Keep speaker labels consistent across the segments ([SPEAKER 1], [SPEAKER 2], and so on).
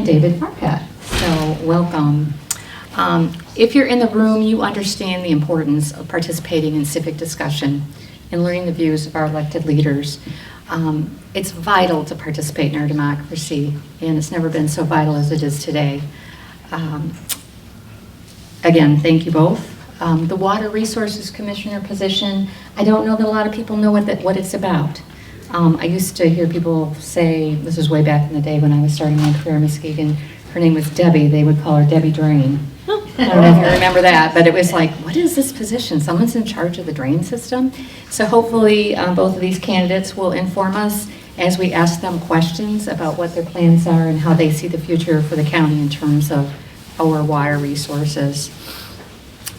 [SPEAKER 1] and David Farhat. So welcome. If you're in the room, you understand the importance of participating in civic discussion and learning the views of our elected leaders. It's vital to participate in our democracy, and it's never been so vital as it is today. Again, thank you both. The Water Resources Commissioner position, I don't know that a lot of people know what it's about. I used to hear people say, this was way back in the day when I was starting my career in Muskegon, her name was Debbie, they would call her Debbie Drain. I don't know if you remember that, but it was like, what is this position? Someone's in charge of the drain system? So hopefully both of these candidates will inform us as we ask them questions about what their plans are and how they see the future for the county in terms of our water resources.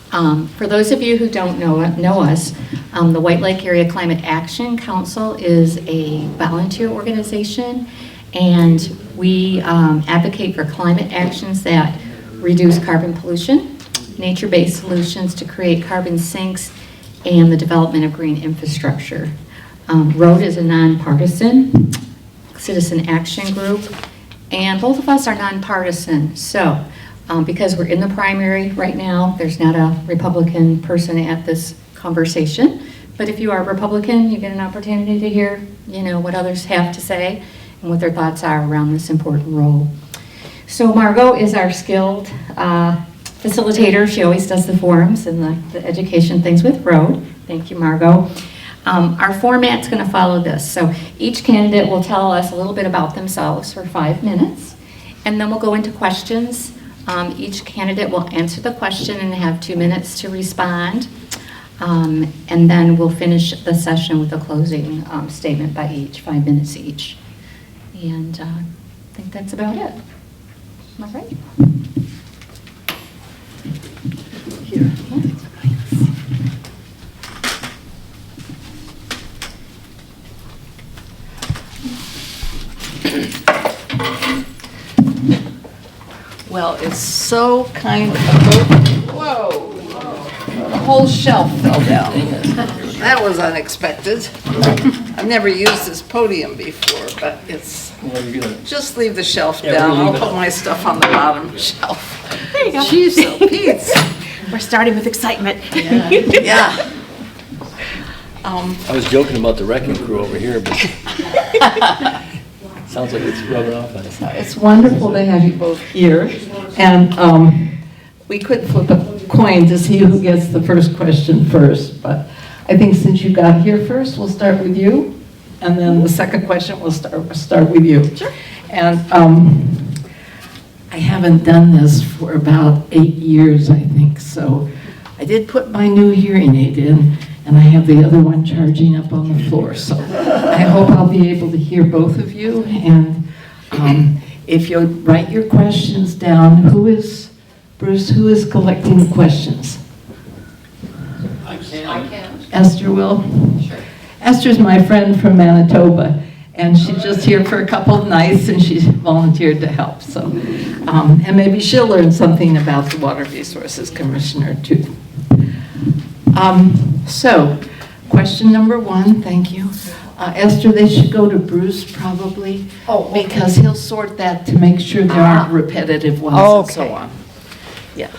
[SPEAKER 1] For those of you who don't know us, the White Lake Area Climate Action Council is a volunteer organization, and we advocate for climate actions that reduce carbon pollution, nature-based solutions to create carbon sinks, and the development of green infrastructure. ROAD is a nonpartisan citizen action group, and both of us are nonpartisan. So, because we're in the primary right now, there's not a Republican person at this conversation. But if you are a Republican, you get an opportunity to hear, what others have to say and what their thoughts are around this important role. So Margot is our skilled facilitator. She always does the forums and the education things with ROAD. Thank you, Margot. Our format's going to follow this. So each candidate will tell us a little bit about themselves for 5 minutes, and then we'll go into questions. Each candidate will answer the question and have 2 minutes to respond. And then we'll finish the session with a closing statement by each, 5 minutes each. And I think that's about it. Am I right? Here.
[SPEAKER 2] Well, it's so kind of, whoa, the whole shelf fell down. That was unexpected. I've never used this podium before, but it's, just leave the shelf down. I'll put my stuff on the bottom shelf.
[SPEAKER 3] There you go.
[SPEAKER 2] Jeez, Pete.
[SPEAKER 3] We're starting with excitement.
[SPEAKER 2] Yeah.
[SPEAKER 4] I was joking about the wrecking crew over here, but sounds like it's rubbing off on us.
[SPEAKER 2] It's wonderful to have you both here. And we could flip a coin to see who gets the first question first, but I think since you got here first, we'll start with you, and then the second question will start with you.
[SPEAKER 3] Sure.
[SPEAKER 2] And I haven't done this for about 8 years, I think, so I did put my new hearing aid in, and I have the other one charging up on the floor, so I hope I'll be able to hear both of you. And if you'll write your questions down, Bruce, who is collecting the questions?
[SPEAKER 4] I can.
[SPEAKER 2] Esther will?
[SPEAKER 4] Sure.
[SPEAKER 2] Esther's my friend from Manitoba, and she's just here for a couple of nights, and she's volunteered to help. So, and maybe she'll learn something about the Water Resources Commissioner too. So, question number 1, thank you. Esther, they should go to Bruce probably,
[SPEAKER 3] okay.
[SPEAKER 2] because he'll sort that to make sure there aren't repetitive ones and so
[SPEAKER 3] Okay.
[SPEAKER 2] on. Yeah.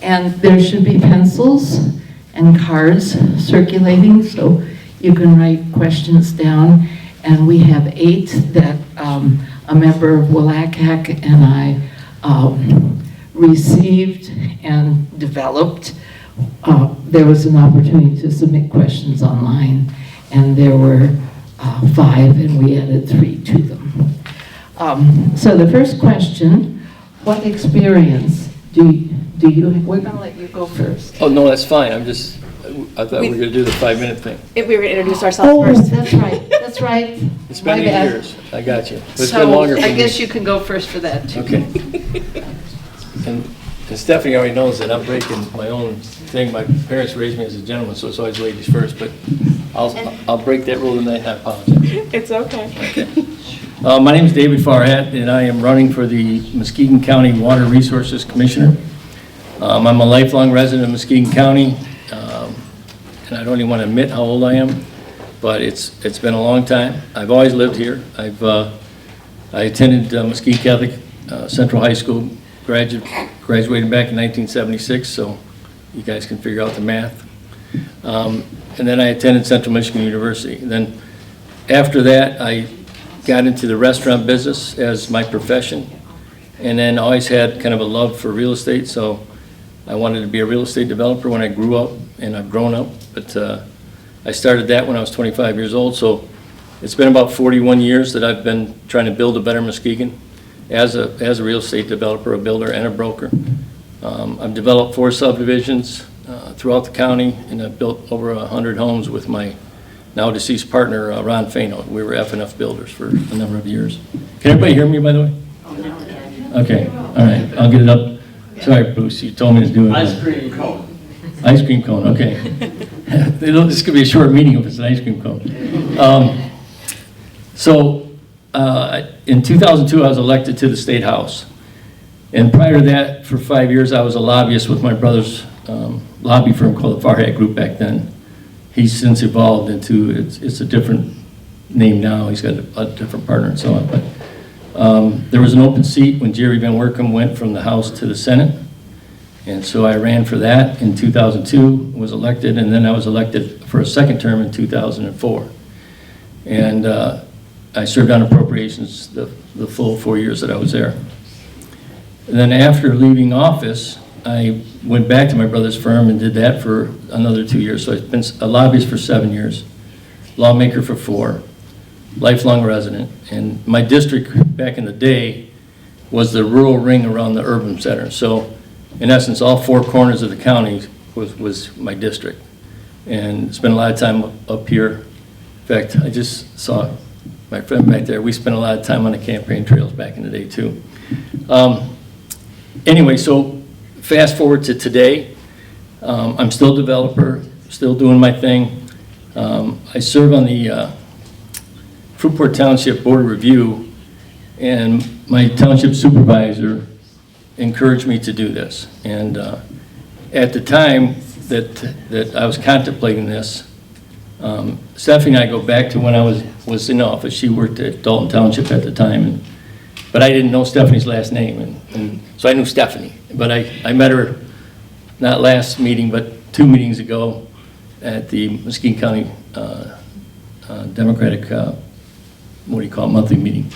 [SPEAKER 2] And there should be pencils and cards circulating, so you can write questions down. And we have 8 that a member of WLACAC and I received and developed. There was an opportunity to submit questions online, and there were 5, and we added 3 to them. So the first question, what experience do you, we're going to let you go first.
[SPEAKER 4] Oh, no, that's fine. I thought we were going to do the 5-minute thing.
[SPEAKER 3] If we were going to introduce ourselves first.
[SPEAKER 2] That's right, that's right.
[SPEAKER 4] It's been
[SPEAKER 2] My
[SPEAKER 4] 8
[SPEAKER 2] bad.
[SPEAKER 4] years. I got you. But it's
[SPEAKER 2] So
[SPEAKER 4] been longer for
[SPEAKER 2] I
[SPEAKER 4] me.
[SPEAKER 2] guess you can go first for that too.
[SPEAKER 4] Okay. And Stephanie already knows that I'm breaking my own thing. My parents raised me as a gentleman, so it's always ladies first, but I'll break that rule tonight, and I apologize.
[SPEAKER 3] It's okay.
[SPEAKER 4] My name is David Farhat, and I am running for the Muskegon County Water Resources Commissioner. I'm a lifelong resident of Muskegon County, and I don't even want to admit how old I am, but it's been a long time. I've always lived here. I've I attended Muskegon Catholic Central High School, graduated back in 1976, so you guys can figure out the math. And then I attended Central Michigan University. And then after that, I got into the restaurant business as my profession, and then always had kind of a love for real estate, so I wanted to be a real estate developer when I grew up, and I've grown up, but I started that when I was 25 years old, so it's been about 41 years that I've been trying to build a better Muskegon as a real estate developer, a builder, and a broker. I've developed 4 subdivisions throughout the county, and I've built over 100 homes with my now deceased partner, Ron Fano. We were F&F builders for a number of years. Can everybody hear me, by the way? Okay, all right, I'll get it up. Sorry, Bruce, you told me to do it.
[SPEAKER 5] Ice cream cone.
[SPEAKER 4] Ice cream cone, okay. This could be a short meeting if it's an ice cream cone. In 2002, I was elected to the State House. And prior to that, for 5 years, I was a lobbyist with my brother's lobby firm called the Farhat Group back then. He's since evolved into, it's a different name now. He's got a different partner and so on. But there was an open seat when Jerry Van Werkum went from the House to the Senate. And so I ran for that in 2002, was elected, and then I was elected for a second term in 2004. And I served on appropriations the full 4 years that I was there. And then after leaving office, I went back to my brother's firm and did that for another 2 years. So I've been a lobbyist for 7 years, lawmaker for 4, lifelong resident. And my district back in the day was the rural ring around the urban center. So in essence, all 4 corners of the county was my district. And spent a lot of time up here. In fact, I just saw my friend back there. We spent a lot of time on the campaign trails back in the day too. Anyway, so fast forward to today. I'm still a developer, still doing my thing. I serve on the Fruitport Township Board of Review, and my township supervisor encouraged me to do this. And at the time that I was contemplating this, Stephanie and I go back to when I was in office. She worked at Dalton Township at the time, but I didn't know Stephanie's last name, and so I knew Stephanie. But I met her not last meeting, but 2 meetings ago at the Muskegon County Democratic, what do you call it, monthly meeting.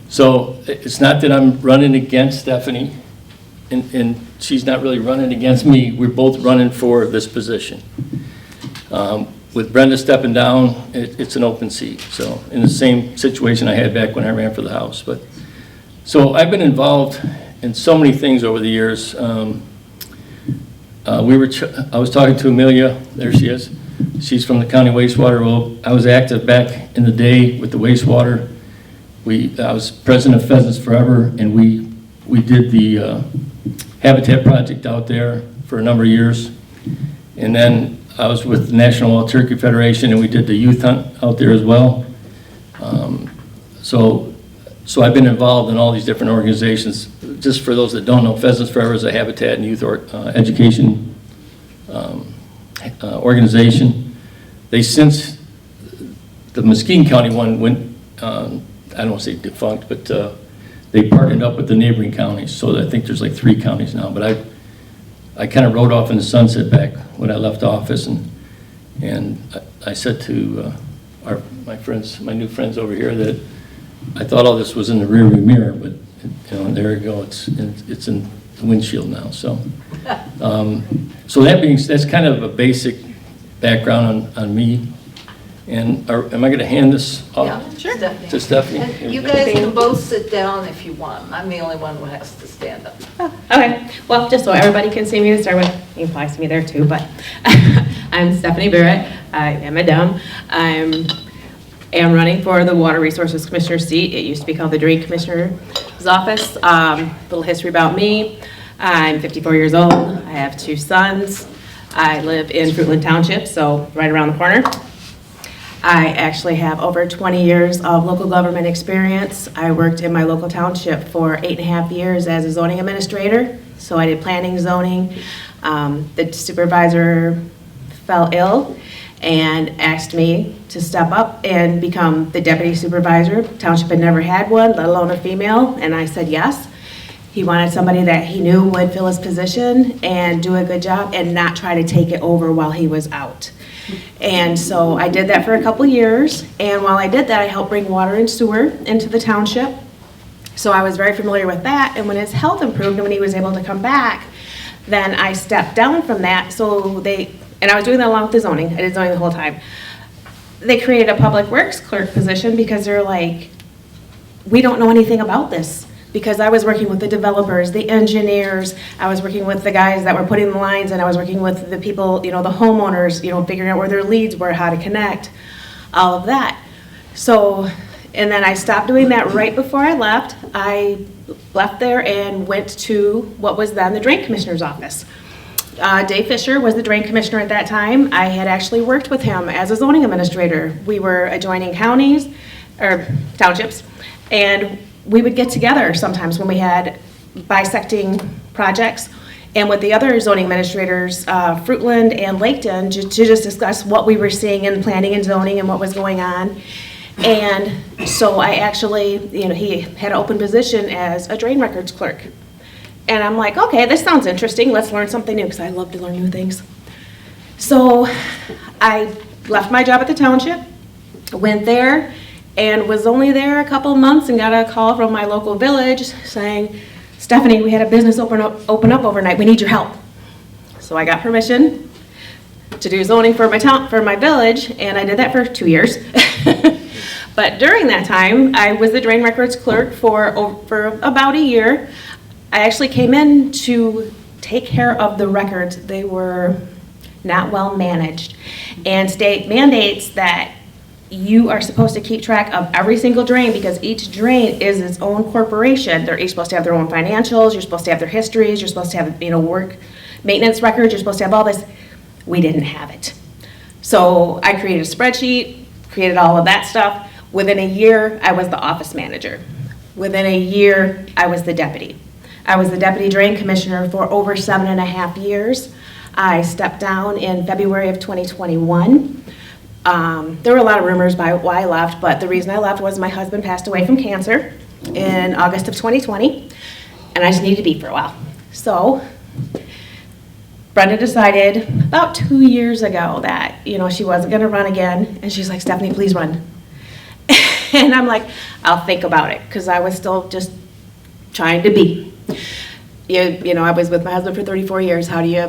[SPEAKER 4] So it's not that I'm running against Stephanie, and she's not really running against me. We're both running for this position. With Brenda stepping down, it's an open seat. So in the same situation I had back when I ran for the House. But so I've been involved in so many things over the years. I was talking to Amelia. There she is. She's from the county wastewater. Well, I was active back in the day with the wastewater. I was president of Pheasants Forever, and we did the Habitat project out there for a number of years. And then I was with the National Wild Turkey Federation, and we did the youth hunt out there as well. So I've been involved in all these different organizations. Just for those that don't know, Pheasants Forever is a habitat and youth education organization. They, since the Muskegon County one went, I don't want to say defunct, but they partnered up with the neighboring counties. So I think there's like 3 counties now. But I kind of rode off in the sunset back when I left office, and I said to my new friends over here that I thought all this was in the rearview mirror, but there you go. It's in the windshield now. So so that's kind of a basic background on me. And am I going to hand this off to Stephanie?
[SPEAKER 6] And you guys can both sit down if you want. I'm the only one who has to stand up.
[SPEAKER 3] Oh, okay, well, just so everybody can see me to start with, you can probably see me there too, but I'm Stephanie Barrett. I am a Dem. I am running for the Water Resources Commissioner seat. It used to be called the Drain Commissioner's Office. Little history about me. I'm 54 years old. I have 2 sons. I live in Fruitland Township, so right around the corner. I actually have over 20 years of local government experience. I worked in my local township for 8.5 years as a zoning administrator. So I did planning, zoning. The supervisor fell ill, and asked me to step up and become the deputy supervisor. Township had never had one, let alone a female, and I said yes. He wanted somebody that he knew would fill his position and do a good job and not try to take it over while he was out. And so I did that for a couple years, and while I did that, I helped bring water and sewer into the township. So I was very familiar with that, and when his health improved and when he was able to come back, then I stepped down from that. And I was doing that along with the zoning. I did zoning the whole time. They created a public works clerk position because they're like, we don't know anything about this. Because I was working with the developers, the engineers, I was working with the guys that were putting the lines in, I was working with the people, the homeowners, figuring out where their leads were, how to connect, all of that. So, and then I stopped doing that right before I left. I left there and went to what was then the Drain Commissioner's office. Dave Fisher was the Drain Commissioner at that time. I had actually worked with him as a zoning administrator. We were adjoining counties, or townships, and we would get together sometimes when we had bisecting projects and with the other zoning administrators, Fruitland and Laketon, to just discuss what we were seeing in planning and zoning and what was going on. And so I actually, he had an open position as a drain records clerk. And I'm like, okay, this sounds interesting. Let's learn something new, because I love to learn new things. So I left my job at the township, went there, and was only there a couple of months and got a call from my local village saying, Stephanie, we had a business open up overnight. We need your help. So I got permission to do zoning for my village, and I did that for 2 years. But during that time, I was the drain records clerk for about a year. I actually came in to take care of the records. They were not well managed, and state mandates that you are supposed to keep track of every single drain because each drain is its own corporation. They're each supposed to have their own financials, you're supposed to have their histories, you're supposed to have, work maintenance records, you're supposed to have all this. We didn't have it. So I created a spreadsheet, created all of that stuff. Within a year, I was the office manager. Within a year, I was the deputy. I was the deputy drain commissioner for over 7.5 years. I stepped down in February of 2021. There were a lot of rumors by why I left, but the reason I left was my husband passed away from cancer in August of 2020, and I just needed to be for a while. So Brenda decided about 2 years ago that, she wasn't going to run again, and she's like, Stephanie, please run. And I'm like, I'll think about it, because I was still just trying to be. I was with my husband for 34 years. How do you,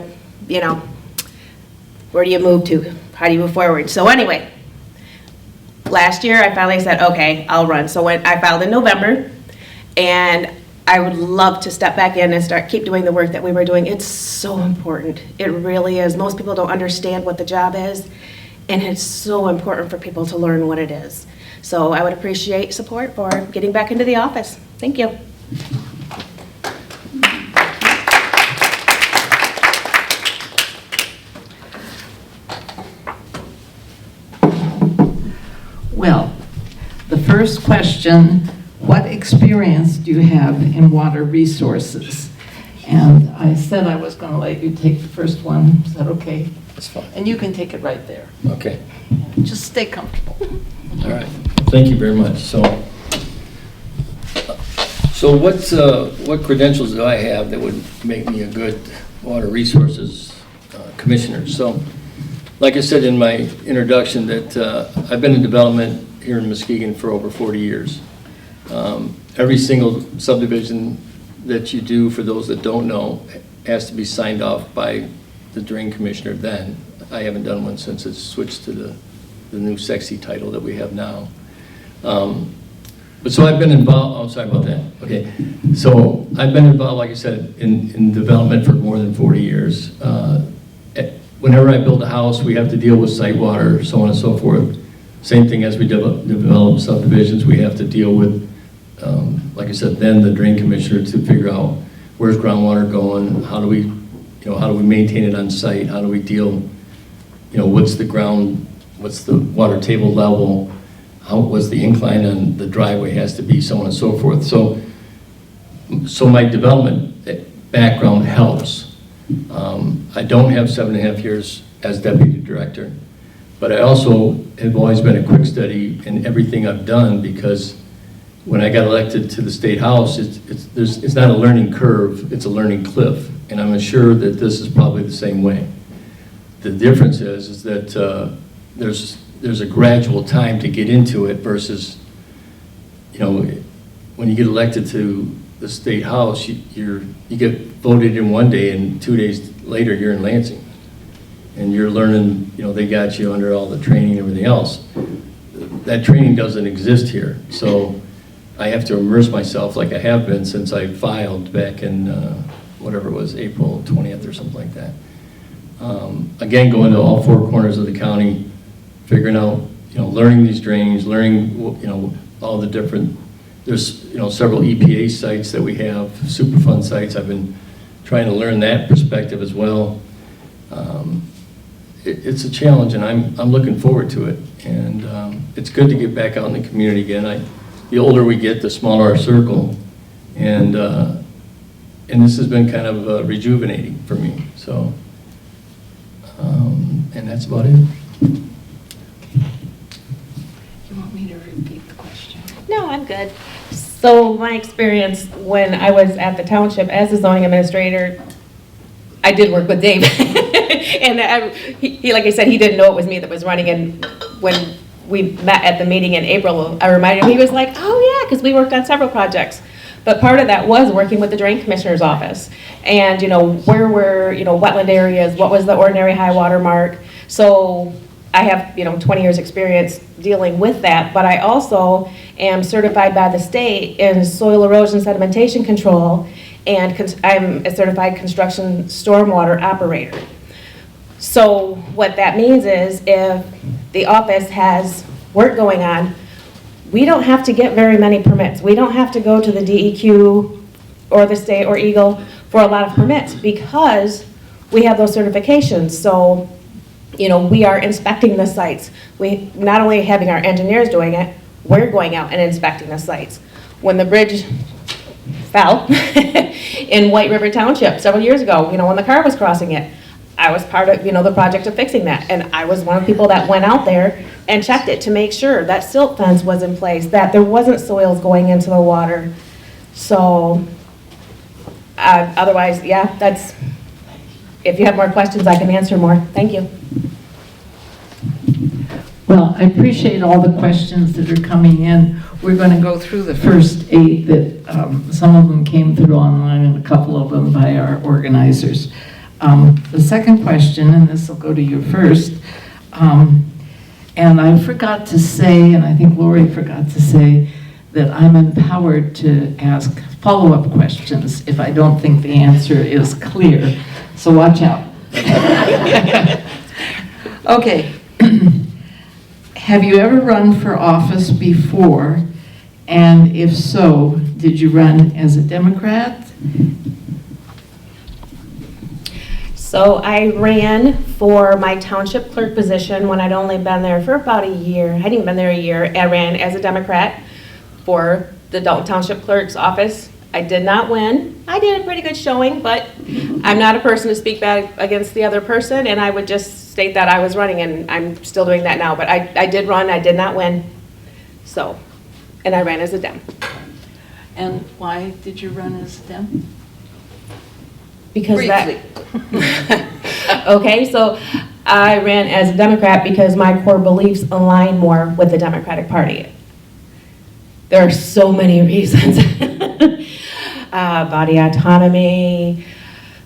[SPEAKER 3] where do you move to? How do you move forward? So anyway, last year I finally said, okay, I'll run. So I filed in November, and I would love to step back in and keep doing the work that we were doing. It's so important. It really is. Most people don't understand what the job is, and it's so important for people to learn what it is. So I would appreciate support for getting back into the office. Thank you.
[SPEAKER 2] Well, the first question, what experience do you have in water resources? And I said I was going to let you take the first one. Is that okay?
[SPEAKER 4] That's fine.
[SPEAKER 2] And you can take it right there.
[SPEAKER 4] Okay.
[SPEAKER 2] Just stay comfortable.
[SPEAKER 4] All right. Thank you very much. So what credentials do I have that would make me a good water resources commissioner? So, like I said in my introduction, that I've been in development here in Muskegon for over 40 years. Every single subdivision that you do, for those that don't know, has to be signed off by the drain commissioner then. I haven't done one since it's switched to the new sexy title that we have now. But so I've been involved, oh, sorry about that. Okay, so I've been involved, like I said, in development for more than 40 years. Whenever I build a house, we have to deal with site water, so on and so forth. Same thing as we develop subdivisions, we have to deal with, like I said, then the drain commissioner to figure out where's groundwater going, how do we maintain it on site, how do we deal, what's the water table level, what's the incline on the driveway has to be, so on and so forth. So my development background helps. I don't have 7.5 years as deputy director. But I also have always been a quick study in everything I've done, because when I got elected to the State House, it's not a learning curve, it's a learning cliff. And I'm sure that this is probably the same way. The difference is that there's a gradual time to get into it versus, you know, when you get elected to the State House, you get voted in one day, and 2 days later you're in Lansing. And you're learning, you know, they got you under all the training and everything else. That training doesn't exist here. So I have to immerse myself like I have been since I filed back in, whatever it was, April 20th or something like that. Again, going to all 4 corners of the county, figuring out, you know, learning these drains, learning, you know, all the different, there's, you know, several EPA sites that we have, Superfund sites. I've been trying to learn that perspective as well. It's a challenge, and I'm looking forward to it. And it's good to get back out in the community again. The older we get, the smaller our circle, and this has been kind of rejuvenating for me. So, and that's about it.
[SPEAKER 2] You want me to repeat the question?
[SPEAKER 3] No, I'm good. So my experience when I was at the township as a zoning administrator, I did work with Dave. And he, like I said, he didn't know it was me that was running. And when we met at the meeting in April, I reminded him, he was like, oh yeah, because we worked on several projects. But part of that was working with the Drain Commissioner's office. And, you know, where were, you know, wetland areas, what was the ordinary high water mark? So I have, you know, 20 years experience dealing with that, but I also am certified by the state in soil erosion sedimentation control, and I'm a certified construction stormwater operator. So what that means is if the office has work going on, we don't have to get very many permits. We don't have to go to the DEQ or the state or Eagle for a lot of permits because we have those certifications. So, you know, we are inspecting the sites. We not only having our engineers doing it, we're going out and inspecting the sites. When the bridge fell in White River Township several years ago, you know, when the car was crossing it, I was part of, you know, the project of fixing that. And I was one of the people that went out there and checked it to make sure that silt fence was in place, that there wasn't soils going into the water. So, otherwise, yeah, that's, if you have more questions, I can answer more. Thank you.
[SPEAKER 2] Well, I appreciate all the questions that are coming in. We're going to go through the first 8 that some of them came through online and a couple of them by our organizers. The second question, and this will go to you first, and I forgot to say, and I think Lori forgot to say, that I'm empowered to ask follow-up questions if I don't think the answer is clear. So watch out. Okay. Have you ever run for office before? And if so, did you run as a Democrat?
[SPEAKER 3] So I ran for my township clerk position when I'd only been there for about a year. I hadn't even been there a year. I ran as a Democrat for the Dalton Township Clerk's office. I did not win. I did a pretty good showing, but I'm not a person to speak bad against the other person, and I would just state that I was running, and I'm still doing that now. But I did run. I did not win. So, and I ran as a Dem.
[SPEAKER 2] And why did you run as a Dem?
[SPEAKER 3] Because
[SPEAKER 6] Briefly.
[SPEAKER 3] Okay, so I ran as a Democrat because my core beliefs align more with the Democratic Party. There are so many reasons. Body autonomy,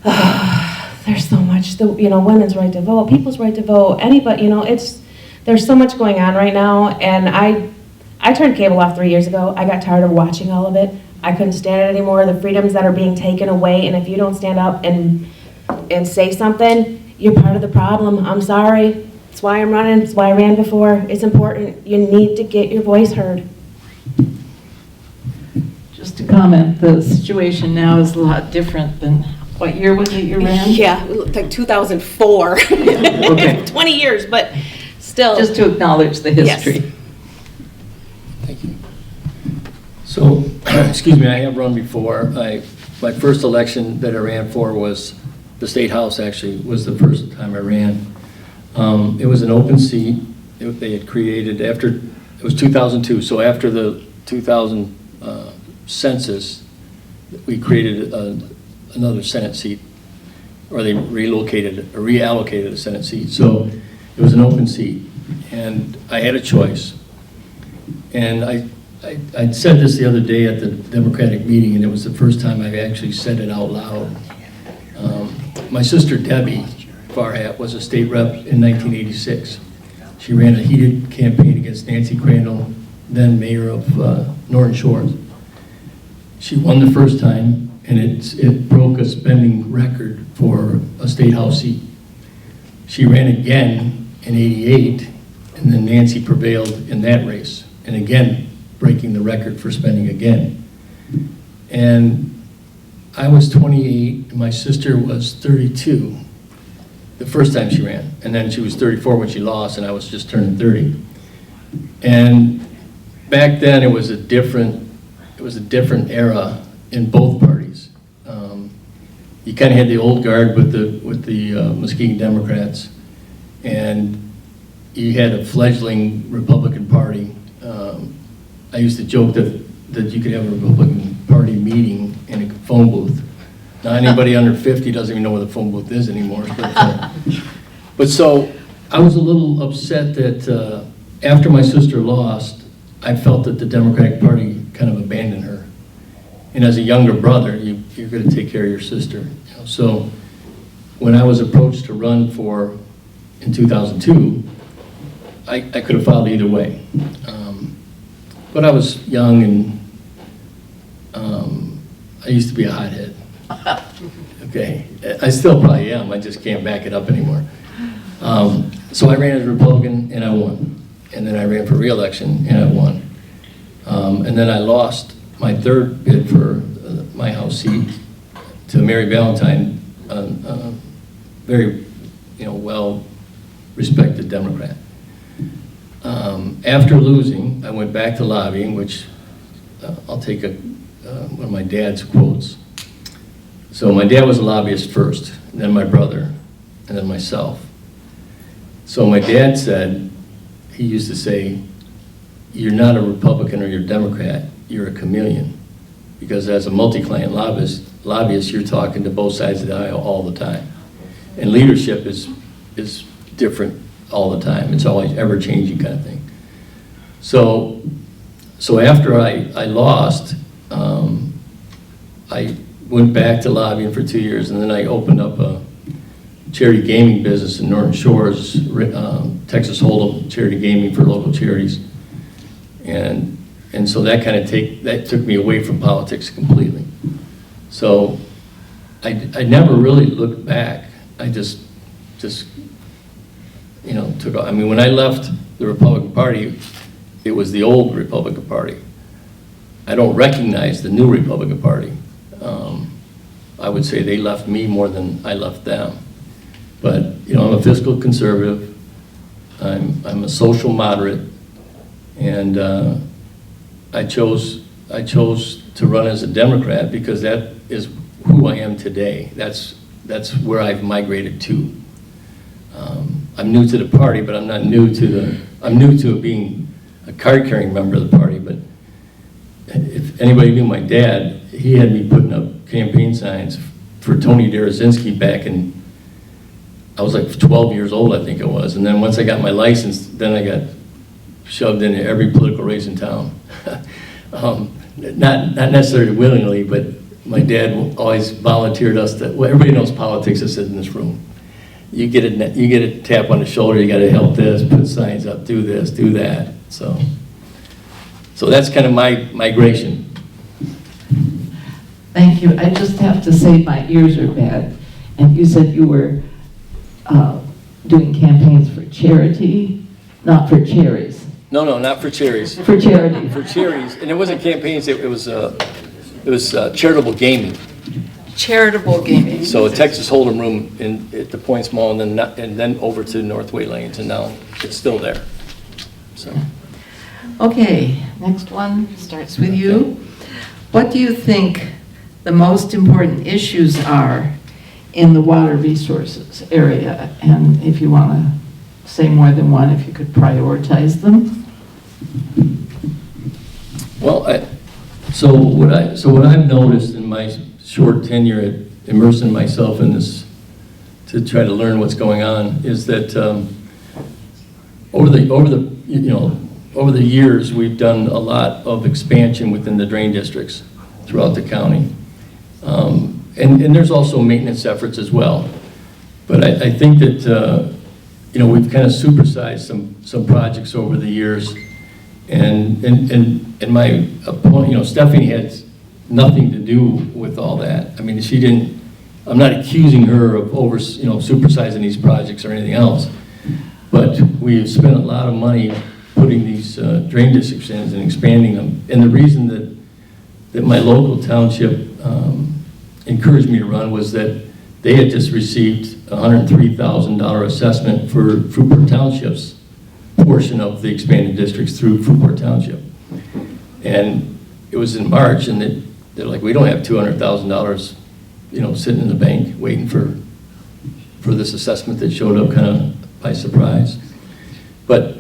[SPEAKER 3] there's so much, you know, women's right to vote, people's right to vote, anybody, you know, there's so much going on right now, and I turned cable off 3 years ago. I got tired of watching all of it. I couldn't stand it anymore, the freedoms that are being taken away, and if you don't stand up and say something, you're part of the problem. I'm sorry. That's why I'm running. That's why I ran before. It's important. You need to get your voice heard.
[SPEAKER 2] Just to comment, the situation now is a lot different than, what year was it you ran?
[SPEAKER 3] Yeah, like 2004.
[SPEAKER 2] Okay.
[SPEAKER 3] 20 years, but still.
[SPEAKER 2] Just to acknowledge the history.
[SPEAKER 3] Yes.
[SPEAKER 4] Thank you. So, excuse me, I have run before. My first election that I ran for was the State House, actually, was the first time I ran. It was an open seat. They had created after, it was 2002, so after the 2000 census, we created another Senate seat, or they reallocated a Senate seat. So it was an open seat, and I had a choice. And I said this the other day at the Democratic meeting, and it was the first time I actually said it out loud. My sister Debbie Farhat was a state rep in 1986. She ran a heated campaign against Nancy Crandall, then mayor of Norton Shores. She won the first time, and it broke a spending record for a state house seat. She ran again in '88, and then Nancy prevailed in that race, and again, breaking the record for spending again. And I was 28, and my sister was 32 the first time she ran, and then she was 34 when she lost, and I was just turning 30. And back then, it was a different era in both parties. You kind of had the old guard with the Muskegon Democrats, and you had a fledgling Republican Party. I used to joke that you could have a Republican Party meeting in a phone booth. Now, anybody under 50 doesn't even know where the phone booth is anymore. But so I was a little upset that after my sister lost, I felt that the Democratic Party kind of abandoned her. And as a younger brother, you're going to take care of your sister. You know? So when I was approached to run in 2002, I could have filed either way. But I was young, and I used to be a hothead. Okay, I still probably am, I just can't back it up anymore. So I ran as a Republican, and I won. And then I ran for re-election, and I won. And then I lost my third bid for my House seat to Mary Valentine, a very, well-respected Democrat. After losing, I went back to lobbying, which I'll take one of my dad's quotes. So my dad was a lobbyist first, then my brother, and then myself. So my dad said, he used to say, you're not a Republican or you're a Democrat, you're a chameleon. Because as a multi-client lobbyist, you're talking to both sides of the aisle all the time. And leadership is different all the time. It's always ever-changing kind of thing. So after I lost, I went back to lobbying for 2 years, and then I opened up a charity gaming business in Norton Shores, Texas Hold'em charity gaming for local charities. And so that took me away from politics completely. So I never really looked back. I just took off. I mean, when I left the Republican Party, it was the old Republican Party. I don't recognize the new Republican Party. I would say they left me more than I left them. But I'm a fiscal conservative. I'm a social moderate, and I chose to run as a Democrat because that is who I am today. That's where I've migrated to. I'm new to the party, but I'm not new to I'm new to being a card-carrying member of the party. But if anybody knew my dad, he had me putting up campaign signs for Tony Derazinski back in, I was like 12 years old, I think it was. And then once I got my license, then I got shoved into every political race in town. Not necessarily willingly, but my dad always volunteered us to, well, everybody knows politics that sits in this room. You get a tap on the shoulder, you gotta help this, put signs up, do this, do that. So that's kind of my migration.
[SPEAKER 2] Thank you. I just have to say my ears are bad. And you said you were doing campaigns for charity, not for cherries.
[SPEAKER 4] No, not for cherries.
[SPEAKER 2] For charity.
[SPEAKER 4] For cherries, and it wasn't campaigns. It was charitable gaming.
[SPEAKER 2] Charitable gaming.
[SPEAKER 4] So a Texas Hold'em room at the Points Mall, and then over to Northway Lanes, and now it's still there. So.
[SPEAKER 2] Okay, next one starts with you. What do you think the most important issues are in the water resources area? And if you want to say more than one, if you could prioritize them.
[SPEAKER 4] Well, so what I've noticed in my short tenure at immersing myself in this to try to learn what's going on is that over the years we've done a lot of expansion within the drain districts throughout the county, and there's also maintenance efforts as well. But I think that we've kind of supersized some projects over the years. And my opponent, Stephanie had nothing to do with all that. I mean, she didn't, I'm not accusing her of supersizing these projects or anything else. But we've spent a lot of money putting these drain districts in and expanding them. And the reason that my local township encouraged me to run was that they had just received a $103,000 assessment for Fruitport Township's portion of the expanded districts through Fruitport Township. And it was in March, and they're like, we don't have $200,000, sitting in the bank waiting for this assessment that showed up kind of by surprise. But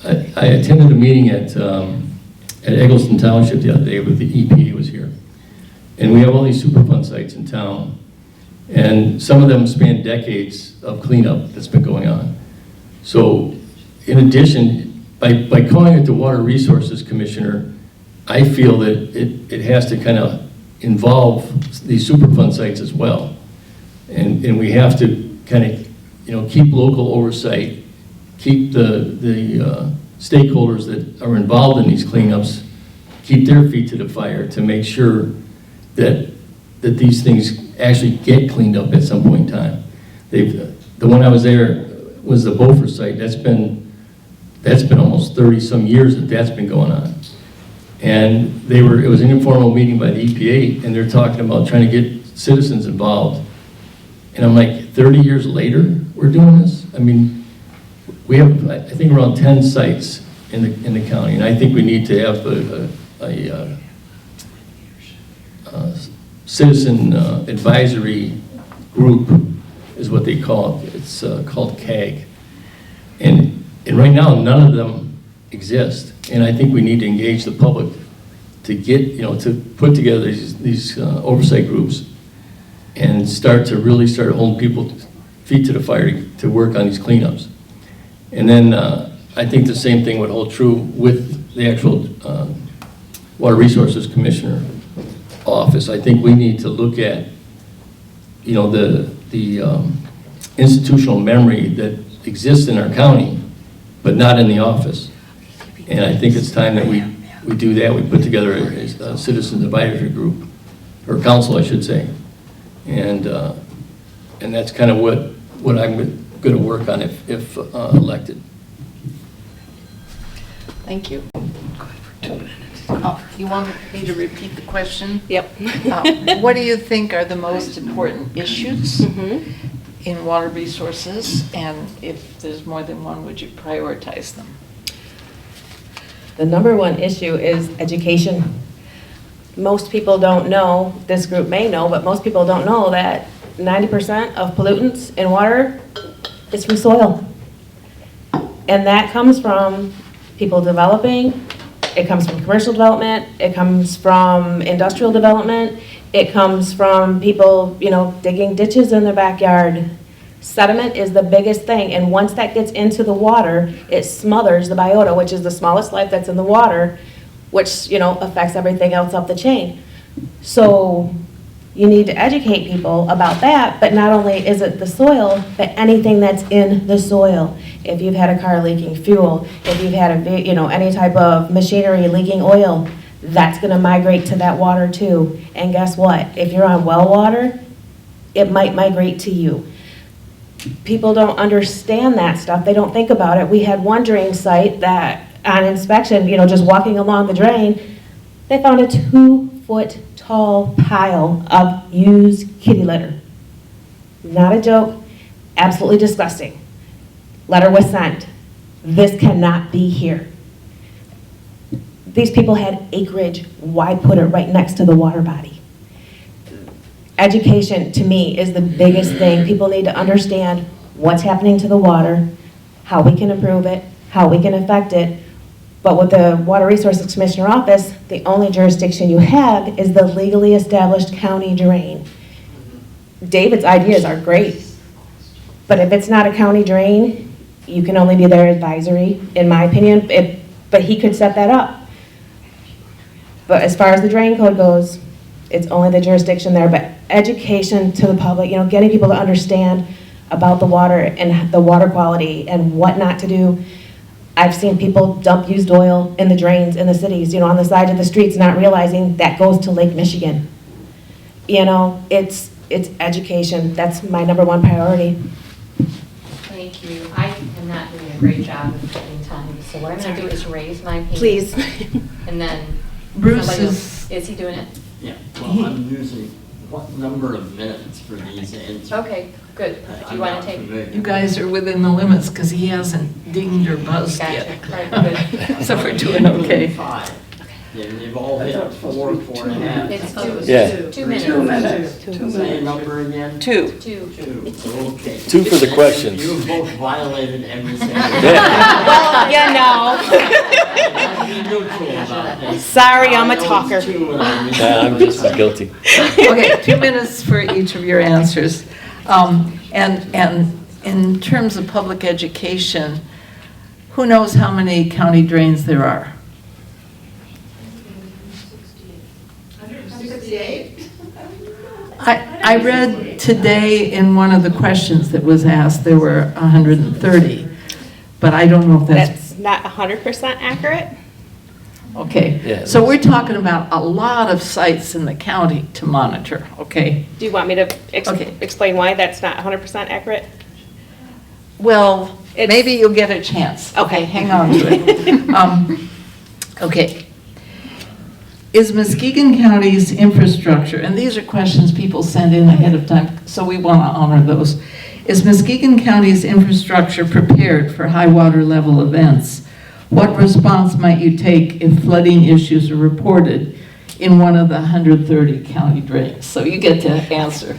[SPEAKER 4] I attended a meeting at Eggleston Township the other day with the EPA was here. And we have all these Superfund sites in town. And some of them span decades of cleanup that's been going on. So in addition, by calling it the Water Resources Commissioner, I feel that it has to kind of involve these Superfund sites as well. And we have to kind of, keep local oversight, keep the stakeholders that are involved in these cleanups, keep their feet to the fire to make sure that these things actually get cleaned up at some point in time. The one I was there was the Beaufort site. That's been almost 30 some years that's been going on. And it was an informal meeting by the EPA, and they're talking about trying to get citizens involved. And I'm like, 30 years later, we're doing this? I mean, we have, I think, around 10 sites in the county, and I think we need to have a citizen advisory group is what they call it. It's called CAG. And right now, none of them exist. And I think we need to engage the public to get, to put together these oversight groups and start holding people feet to the fire to work on these cleanups. And then I think the same thing would hold true with the actual Water Resources Commissioner office. I think we need to look at, the institutional memory that exists in our county, but not in the office. And I think it's time that we do that. We put together a citizens advisory group, or council, I should say. And that's kind of what I'm going to work on if elected.
[SPEAKER 6] Thank you.
[SPEAKER 2] You want me to repeat the question?
[SPEAKER 6] Yep.
[SPEAKER 2] What do you think are the most important issues in water resources? And if there's more than one, would you prioritize them?
[SPEAKER 3] The number one issue is education. Most people don't know, this group may know, but most people don't know that 90% of pollutants in water is from soil. And that comes from people developing, it comes from commercial development, it comes from industrial development, it comes from people, digging ditches in their backyard. Sediment is the biggest thing, and once that gets into the water, it smothers the biota, which is the smallest life that's in the water, which, affects everything else up the chain. So you need to educate people about that, but not only is it the soil, but anything that's in the soil. If you've had a car leaking fuel, if you've had any type of machinery leaking oil, that's gonna migrate to that water too. And guess what? If you're on well water, it might migrate to you. People don't understand that stuff. They don't think about it. We had one drain site that on inspection, just walking along the drain, they found a 2-foot tall pile of used kitty litter. Not a joke, absolutely disgusting. Letter was sent. This cannot be here. These people had acreage. Why put it right next to the water body? Education, to me, is the biggest thing. People need to understand what's happening to the water,
[SPEAKER 5] how we can improve it, how we can affect it. But with the Water Resources Commissioner office, the only jurisdiction you have is the legally established county drain. David's ideas are great, but if it's not a county drain, you can only be their advisory, in my opinion, but he could set that up. But as far as the drain code goes, it's only the jurisdiction there, but education to the public, getting people to understand about the water and the water quality and what not to do. I've seen people dump used oil in the drains in the cities, on the side of the streets, not realizing that goes to Lake Michigan. It's education. That's my #1 priority.
[SPEAKER 1] Thank you. I am not doing a great job of keeping time, so what I'm going to do is raise my hand.
[SPEAKER 5] Please.
[SPEAKER 1] And then
[SPEAKER 2] Bruce
[SPEAKER 1] somebody
[SPEAKER 2] is,
[SPEAKER 1] else, is he doing it?
[SPEAKER 7] Yeah, well, I'm using what number of minutes for these answers?
[SPEAKER 1] Okay, good. Do you want to take?
[SPEAKER 2] you guys are within the limits because he hasn't dinged or buzzed
[SPEAKER 1] Gotcha.
[SPEAKER 2] yet.
[SPEAKER 1] All right, good.
[SPEAKER 2] So we're doing okay.
[SPEAKER 7] 5. And they've all hit 4.5.
[SPEAKER 1] It's
[SPEAKER 4] Yeah.
[SPEAKER 1] 2 minutes.
[SPEAKER 7] Same number again?
[SPEAKER 5] 2.
[SPEAKER 1] 2.
[SPEAKER 7] 2, okay.
[SPEAKER 4] 2 for the questions.
[SPEAKER 7] You both violated every single.
[SPEAKER 5] Well,
[SPEAKER 7] Be neutral about this.
[SPEAKER 5] Sorry, I'm a
[SPEAKER 7] I know
[SPEAKER 5] talker.
[SPEAKER 7] it's 2 and I missed
[SPEAKER 4] I'm just as guilty.
[SPEAKER 2] Okay, 2 minutes for each of your answers. And in terms of public education, who knows how many county drains there are?
[SPEAKER 6] 168.
[SPEAKER 2] I read today in one of the questions that was asked, there were 130, but I don't know if that's,
[SPEAKER 5] That's not 100% accurate.
[SPEAKER 2] okay.
[SPEAKER 4] Yeah,
[SPEAKER 2] So we're talking about a lot of sites in the county to monitor, okay?
[SPEAKER 5] Do you want me to
[SPEAKER 2] Okay.
[SPEAKER 5] explain why that's not 100% accurate?
[SPEAKER 2] Well,
[SPEAKER 5] It's-
[SPEAKER 2] maybe you'll get a chance.
[SPEAKER 5] Okay.
[SPEAKER 2] Hang on to it. Okay. Is Muskegon County's infrastructure, and these are questions people send in ahead of time, so we want to honor those. Is Muskegon County's infrastructure prepared for high water level events? What response might you take if flooding issues are reported in one of the 130 county drains? So you get to answer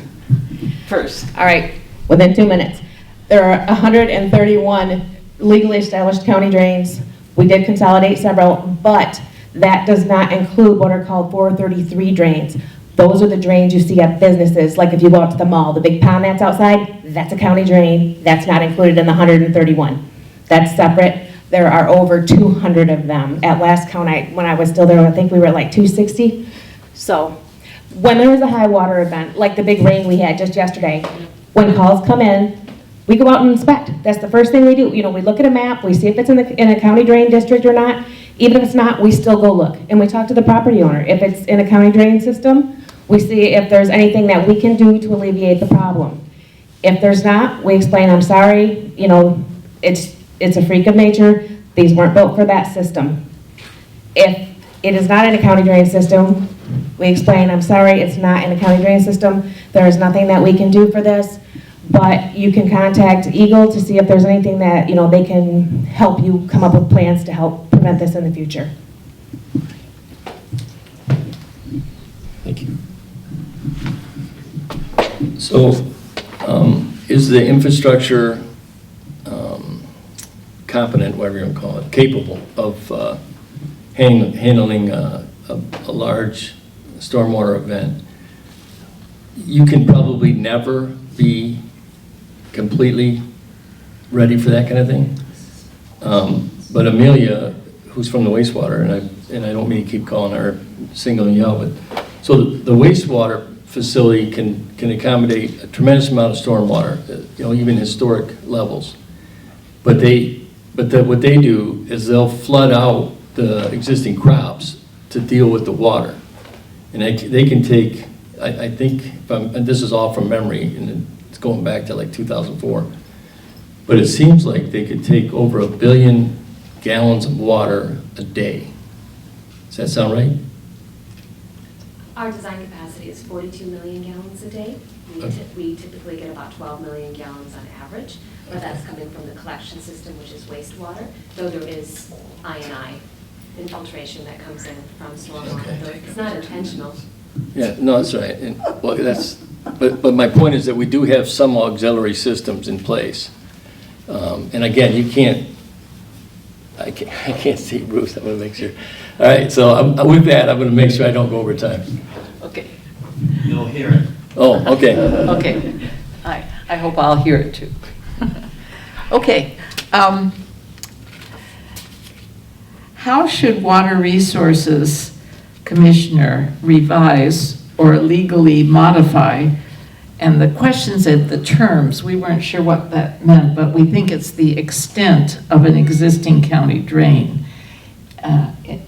[SPEAKER 2] first.
[SPEAKER 5] All right, within 2 minutes. There are 131 legally established county drains. We did consolidate several, but that does not include what are called 433 drains. Those are the drains you see at businesses, like if you go out to the mall, the big pond that's outside, that's a county drain. That's not included in the 131. That's separate. There are over 200 of them. At last count, when I was still there, I think we were at like 260. So when there is a high water event, like the big rain we had just yesterday, when calls come in, we go out and inspect. That's the first thing we do. We look at a map, we see if it's in a county drain district or not. Even if it's not, we still go look, and we talk to the property owner. If it's in a county drain system, we see if there's anything that we can do to alleviate the problem. If there's not, we explain, I'm sorry, it's a freak of nature. These weren't built for that system. If it is not in a county drain system, we explain, I'm sorry, it's not in a county drain system. There is nothing that we can do for this, but you can contact Eagle to see if there's anything that, they can help you come up with plans to help prevent this in the future.
[SPEAKER 4] Thank you. So, is the infrastructure competent, whatever you want to call it, capable of handling a large stormwater event? You can probably never be completely ready for that kind of thing. But Amelia, who's from the wastewater, and I don't mean to keep calling her, singling you out, but so the wastewater facility can accommodate a tremendous amount of stormwater, even historic levels. But what they do is they'll flood out the existing crops to deal with the water, and they can take, I think, and this is all from memory, and it's going back to like 2004. But it seems like they could take over 1 billion gallons of water a day. Does that sound right?
[SPEAKER 8] Our design capacity is 42 million gallons a day. We typically get about 12 million gallons on average, but that's coming from the collection system, which is wastewater, though there is I&I infiltration that comes in from stormwater.
[SPEAKER 4] Okay.
[SPEAKER 8] It's not intentional.
[SPEAKER 4] Yeah, no, that's right. And, but my point is that we do have some auxiliary systems in place. And again, I can't see Bruce, I'm gonna make sure. All right, so with that, I'm gonna make sure I don't go over time.
[SPEAKER 9] Okay,
[SPEAKER 7] You'll hear it.
[SPEAKER 4] Oh, okay.
[SPEAKER 9] okay. I hope I'll hear it too. Okay. How should Water Resources Commissioner revise or legally modify? And the questions at the terms, we weren't sure what that meant, but we think it's the extent of an existing county drain.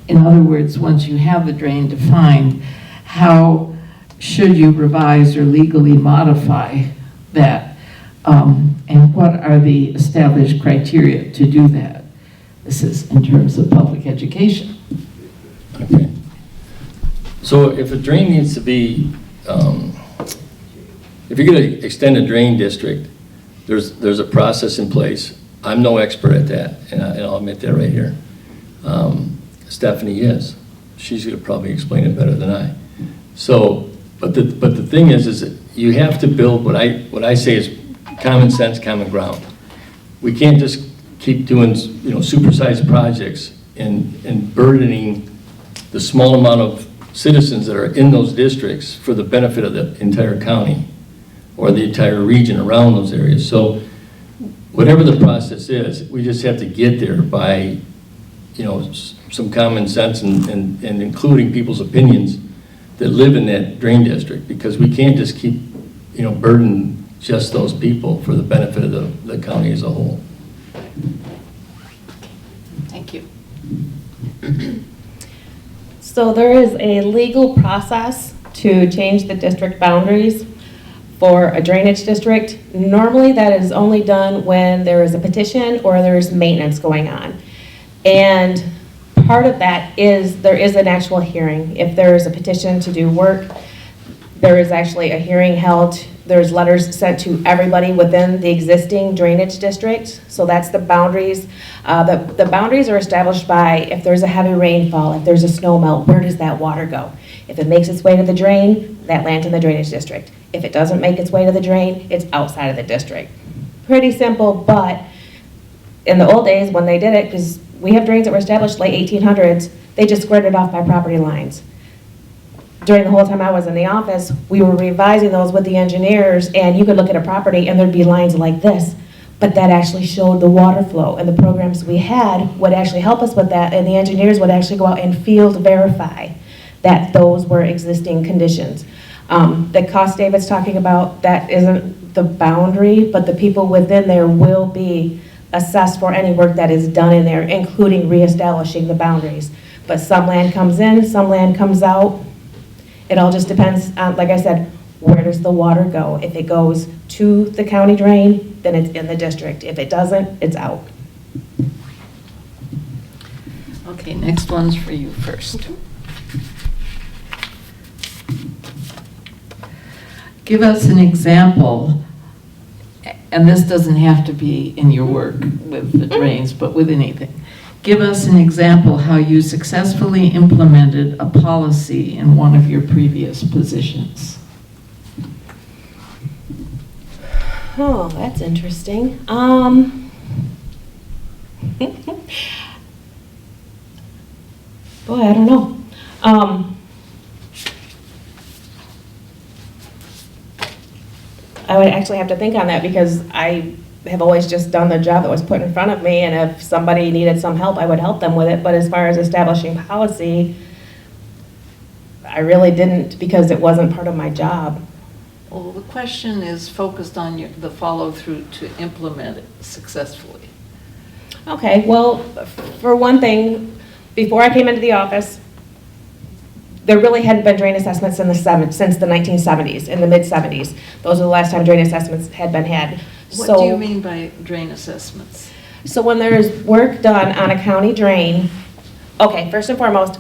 [SPEAKER 9] In other words, once you have the drain defined, how should you revise or legally modify that? And what are the established criteria to do that? This is in terms of public education.
[SPEAKER 4] Okay. So if a drain needs to be, if you're going to extend a drain district, there's a process in place. I'm no expert at that, and I'll admit that right here. Stephanie is. She's going to probably explain it better than I. So, but the thing is that you have to build what I say is common sense, common ground. We can't just keep doing, supersized projects and burdening the small amount of citizens that are in those districts for the benefit of the entire county or the entire region around those areas. So whatever the process is, we just have to get there by, some common sense and including people's opinions that live in that drain district, because we can't just keep, burden just those people for the benefit of the county as a whole.
[SPEAKER 9] Thank you.
[SPEAKER 5] So there is a legal process to change the district boundaries for a drainage district. Normally that is only done when there is a petition or there's maintenance going on. And part of that is there is an actual hearing. If there is a petition to do work, there is actually a hearing held. There's letters sent to everybody within the existing drainage district. So that's the boundaries. The boundaries are established by if there's a heavy rainfall, if there's a snow melt, where does that water go? If it makes its way to the drain, that lands in the drainage district. If it doesn't make its way to the drain, it's outside of the district. Pretty simple, but in the old days when they did it, because we have drains that were established late 1800s, they just squared it off by property lines. During the whole time I was in the office, we were revising those with the engineers, and you could look at a property and there'd be lines like this, but that actually showed the water flow, and the programs we had would actually help us with that, and the engineers would actually go out and field verify that those were existing conditions. The cost David's talking about, that isn't the boundary, but the people within there will be assessed for any work that is done in there, including reestablishing the boundaries. But some land comes in, some land comes out. It all just depends on, like I said, where does the water go? If it goes to the county drain, then it's in the district. If it doesn't, it's out.
[SPEAKER 9] Okay, next one's for you first. Give us an example, and this doesn't have to be in your work with the drains, but with anything. Give us an example how you successfully implemented a policy in one of your previous positions.
[SPEAKER 5] Oh, that's interesting. Boy, I don't know. I would actually have to think on that, because I have always just done the job that was put in front of me, and if somebody needed some help, I would help them with it. But as far as establishing policy, I really didn't, because it wasn't part of my job.
[SPEAKER 9] Well, the question is focused on the follow-through to implement it successfully.
[SPEAKER 5] Okay, well, for one thing, before I came into the office, there really hadn't been drain assessments since the 1970s, in the mid-70s. Those are the last time drain assessments had been had.
[SPEAKER 9] What do you mean by drain assessments?
[SPEAKER 5] So when there's work done on a county drain, okay, first and foremost,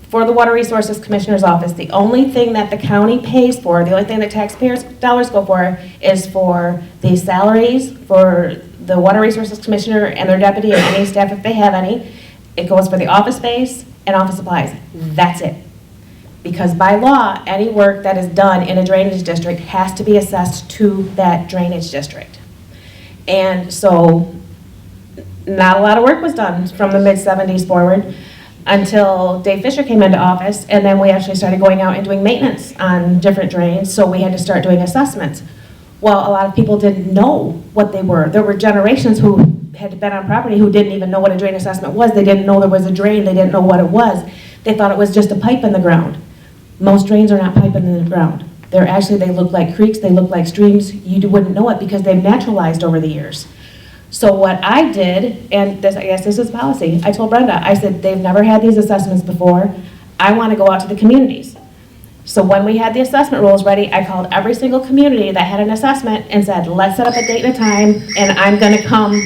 [SPEAKER 5] for the Water Resources Commissioner's Office, the only thing that the county pays for, the only thing that taxpayers' dollars go for, is for the salaries for the Water Resources Commissioner and their deputy and any staff if they have any. It goes for the office space and office supplies. That's it. Because by law, any work that is done in a drainage district has to be assessed to that drainage district. And so, not a lot of work was done from the mid-'70s forward until Dave Fisher came into office, and then we actually started going out and doing maintenance on different drains, so we had to start doing assessments. Well, a lot of people didn't know what they were. There were generations who had been on property who didn't even know what a drain assessment was. They didn't know there was a drain. They didn't know what it was. They thought it was just a pipe in the ground. Most drains are not pipe in the ground. They look like creeks, they look like streams. You wouldn't know it because they've naturalized over the years. So what I did, and I guess this is policy, I told Brenda, I said, they've never had these assessments before. I want to go out to the communities. So when we had the assessment rules ready, I called every single community that had an assessment and said, let's set up a date and a time, and I'm going to come,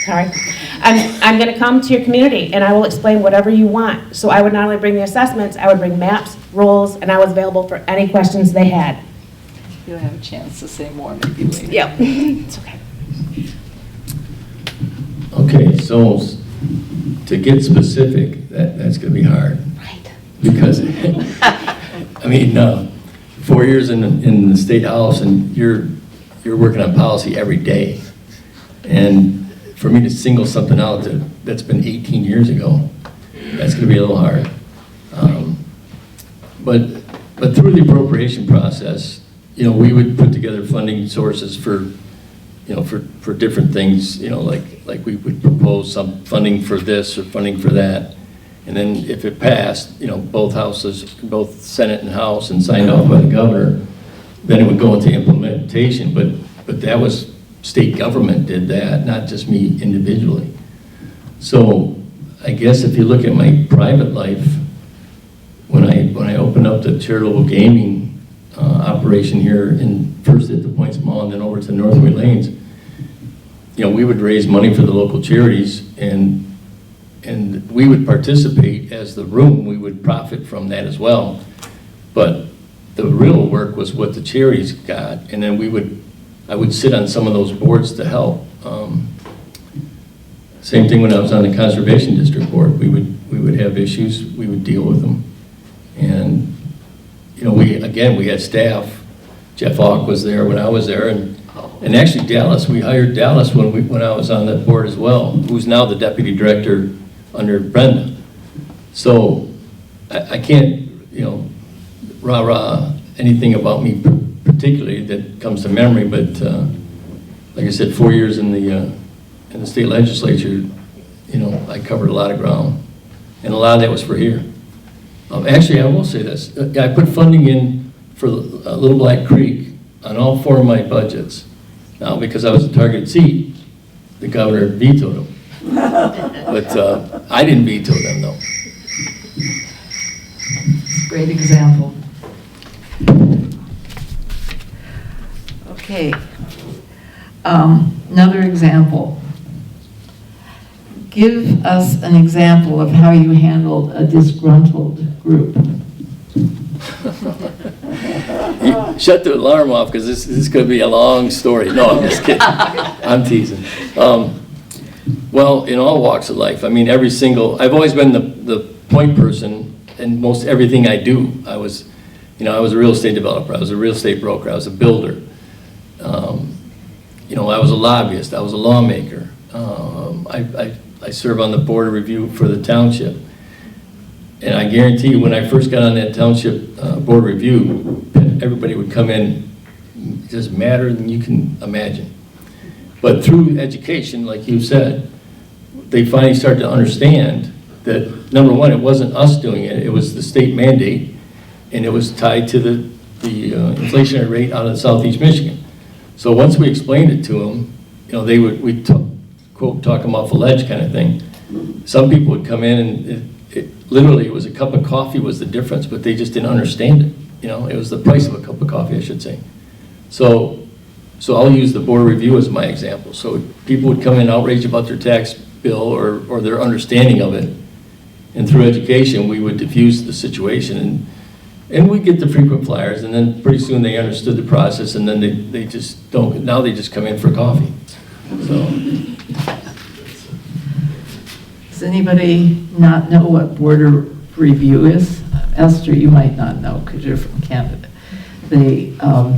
[SPEAKER 5] I'm going to come to your community, and I will explain whatever you want. So I would not only bring the assessments, I would bring maps, rules, and I was available for any questions they had.
[SPEAKER 9] You'll have a chance to say more maybe later.
[SPEAKER 5] Yep, it's okay.
[SPEAKER 4] Okay, so to get specific, that's going to be hard.
[SPEAKER 5] Right.
[SPEAKER 4] Because, I mean, 4 years in the State House, and you're working on policy every day. And for me to single something out that's been 18 years ago, that's going to be a little hard. But through the appropriation process, we would put together funding sources for different things, like we would propose some funding for this or funding for that. And then if it passed, both houses, both Senate and House, and signed off by the governor, then it would go into implementation. But that was state government did that, not just me individually. So I guess if you look at my private life, when I opened up the charitable gaming operation here, first at the Points Mall and then over to Northway Lanes, we would raise money for the local charities, and we would participate as the room. We would profit from that as well. But the real work was what the charities got, and then I would sit on some of those boards to help. Same thing when I was on the Conservation District Board. We would have issues, we would deal with them. And we had staff. Jeff Hawk was there when I was there, and actually Dallas, we hired Dallas when I was on that board as well, who's now the deputy director under Brenda. So I can't, rah-rah anything about me particularly that comes to memory, but like I said, 4 years in the state legislature, I covered a lot of ground, and a lot of that was for here. Actually, I will say this. I put funding in for Little Black Creek on all 4 of my budgets. Now, because I was a targeted seat, the governor vetoed them. But I didn't veto them, though.
[SPEAKER 9] Great example. Okay. Another example. Give us an example of how you handled a disgruntled group.
[SPEAKER 4] Shut the alarm off, because this is going to be a long story. No, I'm just kidding. I'm teasing. Well, in all walks of life, I mean, I've always been the point person in most everything I do. I was a real estate developer. I was a real estate broker. I was a builder. I was a lobbyist. I was a lawmaker. I serve on the board of review for the township. And I guarantee you, when I first got on that township board review, everybody would come in just madder than you can imagine. But through education, like you said, they finally started to understand that, number one, it wasn't us doing it, it was the state mandate, and it was tied to the inflationary rate out of Southeast Michigan. So once we explained it to them, we'd quote, talk them off the ledge kind of thing. Some people would come in and literally it was a cup of coffee was the difference, but they just didn't understand it. It was the price of a cup of coffee, I should say. So I'll use the board review as my example. So people would come in outraged about their tax bill or their understanding of it. And through education, we would diffuse the situation. And we get the frequent flyers, and then pretty soon they understood the process, and then they just don't, now they just come in for coffee. So.
[SPEAKER 9] Does anybody not know what board of review is? Esther, you might not know because you're from Canada. They are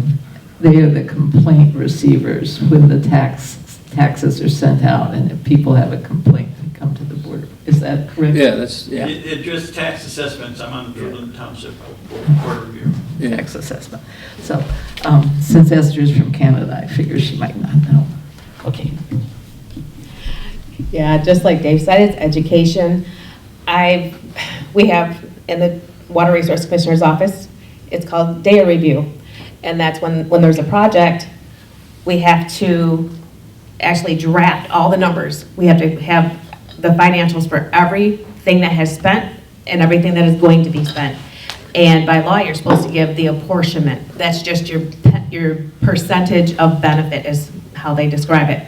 [SPEAKER 9] the complaint receivers when the tax taxes are sent out, and if people have a complaint, they come to the board. Is that correct?
[SPEAKER 4] Yeah, that's, yeah.
[SPEAKER 10] It just tax assessments, I'm on the Fruitland Township Board Review.
[SPEAKER 4] Yeah.
[SPEAKER 9] Tax assessment. So, since Esther's from Canada, I figure she might not know. Okay.
[SPEAKER 5] Yeah, just like Dave said, it's education. We have in the Water Resource Commissioner's office, it's called data review. And that's when there's a project, we have to actually draft all the numbers. We have to have the financials for everything that has spent and everything that is going to be spent. And by law, you're supposed to give the apportionment. That's just your percentage of benefit is how they describe it.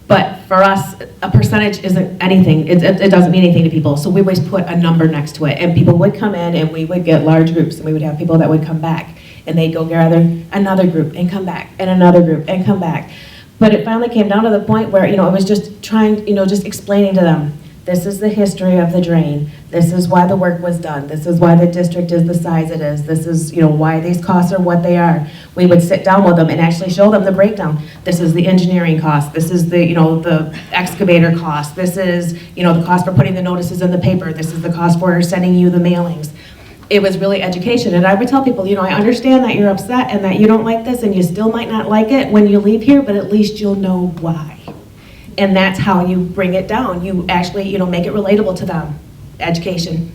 [SPEAKER 5] But for us, a percentage isn't anything. It doesn't mean anything to people. So we always put a number next to it. And people would come in and we would get large groups and we would have people that would come back and they'd go gather another group and come back and another group and come back. But it finally came down to the point where, it was just trying, just explaining to them, this is the history of the drain. This is why the work was done. This is why the district is the size it is. This is, why these costs are what they are. We would sit down with them and actually show them the breakdown. This is the engineering cost. This is the, the excavator cost. This is, the cost for putting the notices in the paper. This is the cost for sending you the mailings. It was really education. And I would tell people, I understand that you're upset and that you don't like this and you still might not like it when you leave here, but at least you'll know why. And that's how you bring it down. You actually, make it relatable to them. Education.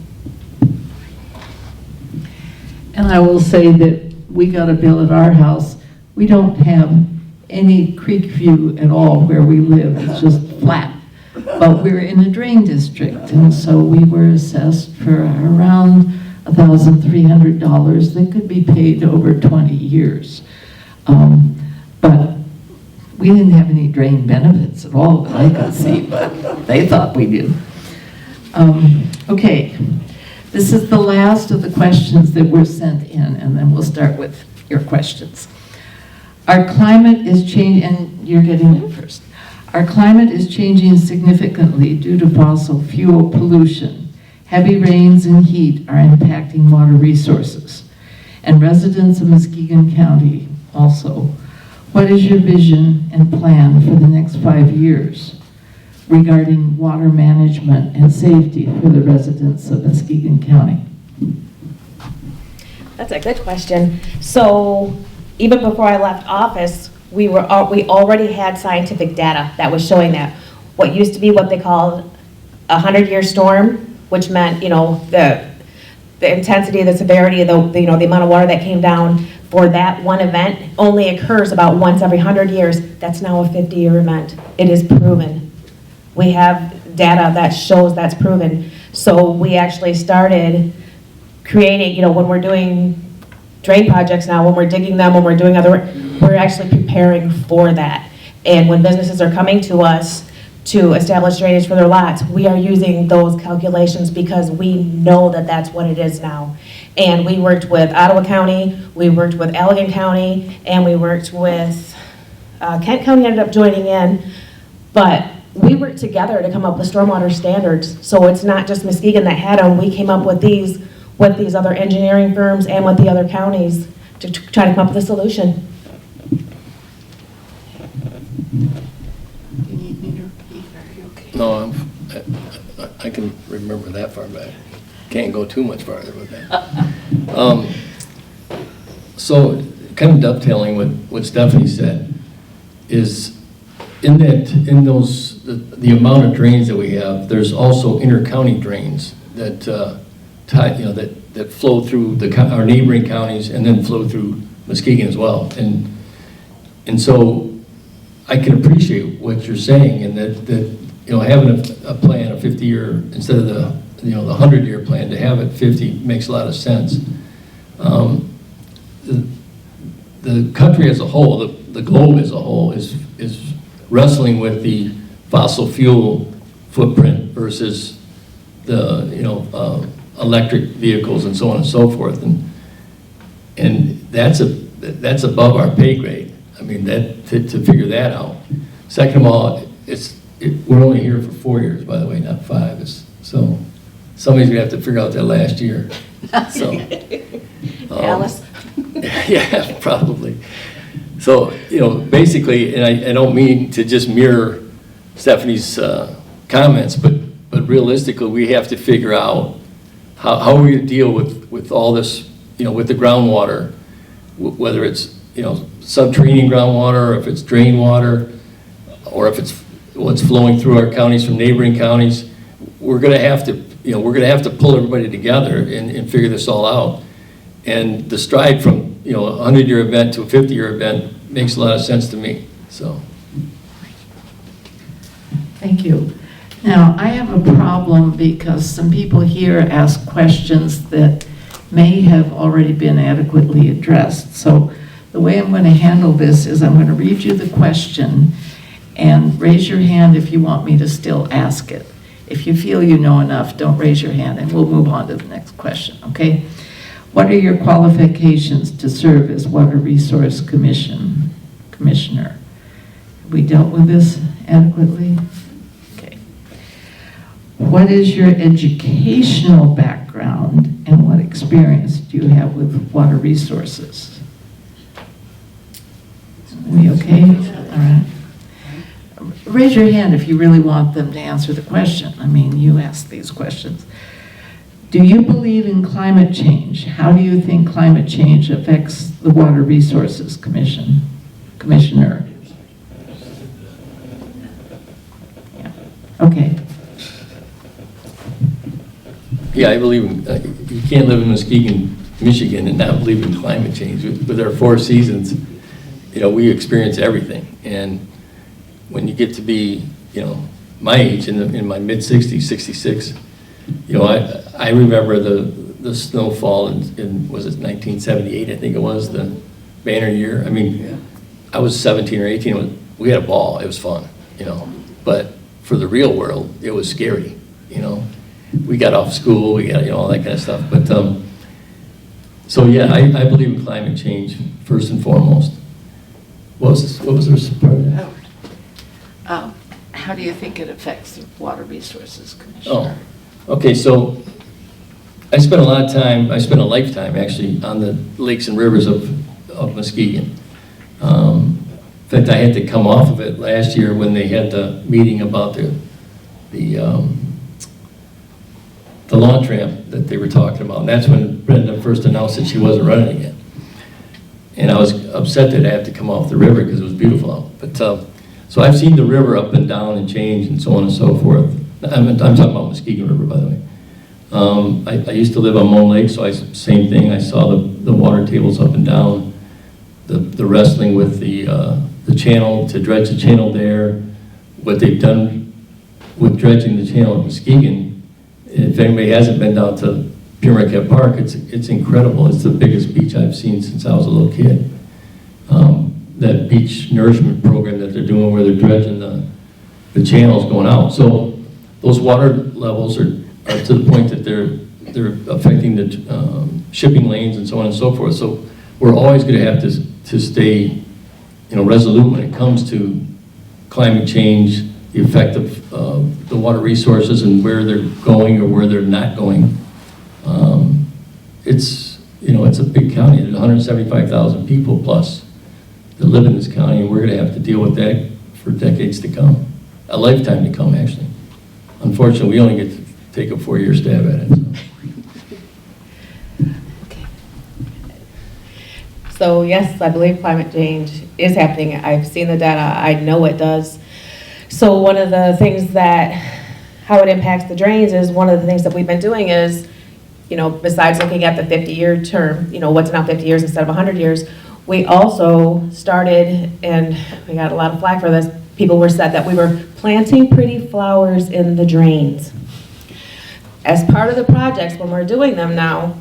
[SPEAKER 9] And I will say that we got a bill at our house. We don't have any creek view at all where we live. It's just flat. But we're in a drain district, and so we were assessed for around $1,300 that could be paid over 20 years. But we didn't have any drain benefits at all that I could see, but they thought we did. Okay, this is the last of the questions that were sent in, and then we'll start with your questions. Our climate is changing, and you're getting it first. Our climate is changing significantly due to fossil fuel pollution. Heavy rains and heat are impacting water resources, and residents of Muskegon County also. What is your vision and plan for the next 5 years regarding water management and safety for the residents of Muskegon County?
[SPEAKER 5] That's a good question. So even before I left office, we already had scientific data that was showing that what used to be what they called a 100-year storm, which meant, the intensity, the severity, the amount of water that came down for that one event only occurs about once every 100 years. That's now a 50-year event. It is proven. We have data that shows that's proven. So we actually started creating, when we're doing drain projects now, when we're digging them, when we're doing other work, we're actually preparing for that. And when businesses are coming to us to establish drainage for their lots, we are using those calculations because we know that that's what it is now. And we worked with Ottawa County, we worked with Allegan County, and we worked with, Kent County ended up joining in, but we worked together to come up with stormwater standards. So it's not just Muskegon that had them, we came up with these other engineering firms and with the other counties to try to come up with a solution.
[SPEAKER 2] You need me to repeat? Are you okay?
[SPEAKER 4] No, I can remember that far back. Can't go too much farther with that. So, kind of dovetailing with what Stephanie said, is the amount of drains that we have, there's also inter-county drains that that flow through our neighboring counties and then flow through Muskegon as well. And so I can appreciate what you're saying, and that having a plan, a 50-year, instead of the 100-year plan, to have it 50 makes a lot of sense. The country as a whole, the globe as a whole, is wrestling with the fossil fuel footprint versus the electric vehicles and so on and so forth, and that's above our pay grade. I mean, to figure that out. Second of all, we're only here for 4 years, by the way, not 5. So somebody's gonna have to figure out that last year. So,
[SPEAKER 5] Alice?
[SPEAKER 4] yeah, probably. So, basically, and I don't mean to just mirror Stephanie's comments, but realistically, we have to figure out how are we going to deal with all this, with the groundwater, whether it's, subterranean groundwater, or if it's drain water, or if it's what's flowing through our counties from neighboring counties. We're going to have to, pull everybody together and figure this all out. And the stride from, a 100-year event to a 50-year event makes a lot of sense to me, so.
[SPEAKER 9] Thank you. Now, I have a problem because some people here ask questions that may have already been adequately addressed. So the way I'm going to handle this is I'm going to read you the question and raise your hand if you want me to still ask it. If you feel you know enough, don't raise your hand and we'll move on to the next question, okay? What are your qualifications to serve as Water Resource Commissioner? Have we dealt with this adequately? Okay. What is your educational background and what experience do you have with water resources? Are we okay? All right. Raise your hand if you really want them to answer the question. I mean, you asked these questions. Do you believe in climate change? How do you think climate change affects the Water Resources Commissioner? Yeah. Okay.
[SPEAKER 4] Yeah, I believe you can't live in Muskegon, Michigan and not believe in climate change. With our 4 seasons, we experience everything. And when you get to be, my age, in my mid-60s, 66, I remember the snowfall in was it 1978, I think it was, the banner year. I mean, I was 17 or 18. We had a ball. It was fun, But for the real world, it was scary, We got off school. We got, all that kind of stuff. But, so yeah, I believe in climate change, first and foremost. What was the part of that?
[SPEAKER 9] How do you think it affects the Water Resources Commissioner?
[SPEAKER 4] Oh, okay, so I spent a lifetime actually on the lakes and rivers of Muskegon. In fact, I had to come off of it last year when they had the meeting about the launch ramp that they were talking about. And that's when Brenda first announced that she wasn't running again. And I was upset that I had to come off the river because it was beautiful out. But so I've seen the river up and down and change and so on and so forth. I'm talking about Muskegon River, by the way. I used to live on Moon Lake, so same thing. I saw the water tables up and down, the wrestling with the channel, to dredge the channel there, what they've done with dredging the channel at Muskegon. If anybody hasn't been down to Pure Park, it's incredible. It's the biggest beach I've seen since I was a little kid. That beach nourishment program that they're doing where they're dredging the channels going out. So those water levels are to the point that they're affecting the shipping lanes and so on and so forth. So we're always going to have to stay, resolute when it comes to climate change, the effect of the water resources and where they're going or where they're not going. It's a big county. There's 175,000 people plus that live in this county, and we're going to have to deal with that for decades to come, a lifetime to come, actually. Unfortunately, we only get to take a 4-year stab at it.
[SPEAKER 5] So yes, I believe climate change is happening. I've seen the data. I know it does. So one of the things how it impacts the drains is one of the things that we've been doing is, besides looking at the 50-year term, what's now 50 years instead of 100 years, we also started, and we got a lot of flack for this, people were said that we were planting pretty flowers in the drains. As part of the projects, when we're doing them now,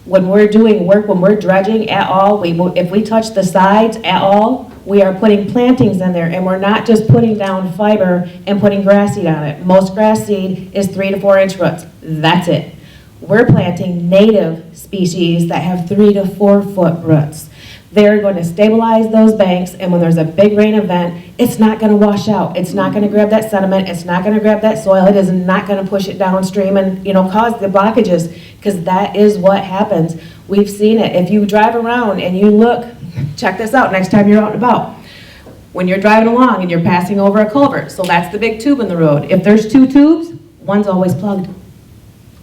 [SPEAKER 5] when we're doing work, when we're dredging at all, if we touch the sides at all, we are putting plantings in there, and we're not just putting down fiber and putting grass seed on it. Most grass seed is 3 to 4 inch roots. That's it. We're planting native species that have 3 to 4 foot roots. They're going to stabilize those banks, and when there's a big rain event, it's not going to wash out. It's not going to grab that sediment. It's not going to grab that soil. It is not going to push it downstream and cause the blockages, because that is what happens. We've seen it. If you drive around and you look check this out next time you're out and about. When you're driving along and you're passing over a culvert, so that's the big tube in the road. If there's 2 tubes, one's always plugged.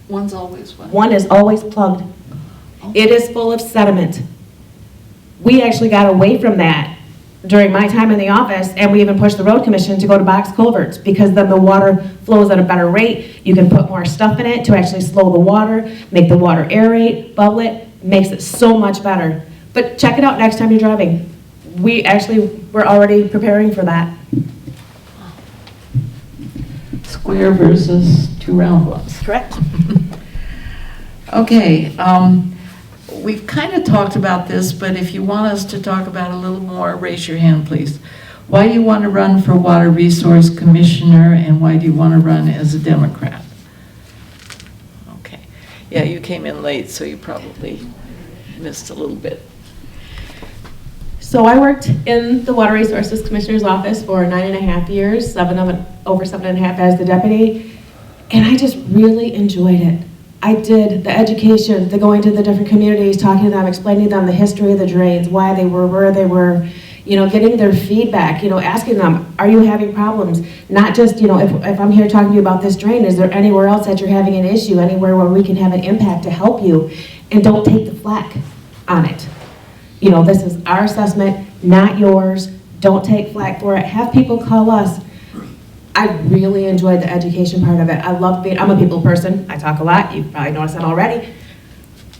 [SPEAKER 9] One's always what?
[SPEAKER 5] One is always plugged. It is full of sediment. We actually got away from that during my time in the office, and we even pushed the road commission to go to box culverts, because then the water flows at a better rate. You can put more stuff in it to actually slow the water, make the water aerate, bubble it, makes it so much better. But check it out next time you're driving. We're already preparing for that.
[SPEAKER 9] Square versus 2 round ones.
[SPEAKER 5] Correct.
[SPEAKER 9] Okay, we've kind of talked about this, but if you want us to talk about it a little more, raise your hand, please. Why do you want to run for Water Resource Commissioner, and why do you want to run as a Democrat? Okay, yeah, you came in late, so you probably missed a little bit.
[SPEAKER 5] So I worked in the Water Resources Commissioner's office for 9.5 years, over 7.5 as the deputy, and I just really enjoyed it. I did the education, the going to the different communities, talking to them, explaining to them the history of the drains, why they were where they were, getting their feedback, asking them, are you having problems? Not just, if I'm here talking to you about this drain, is there anywhere else that you're having an issue, anywhere where we can have an impact to help you? And don't take the flack on it. This is our assessment, not yours. Don't take flack for it. Have people call us. I really enjoyed the education part of it. I'm a people person. I talk a lot. You've probably noticed that already.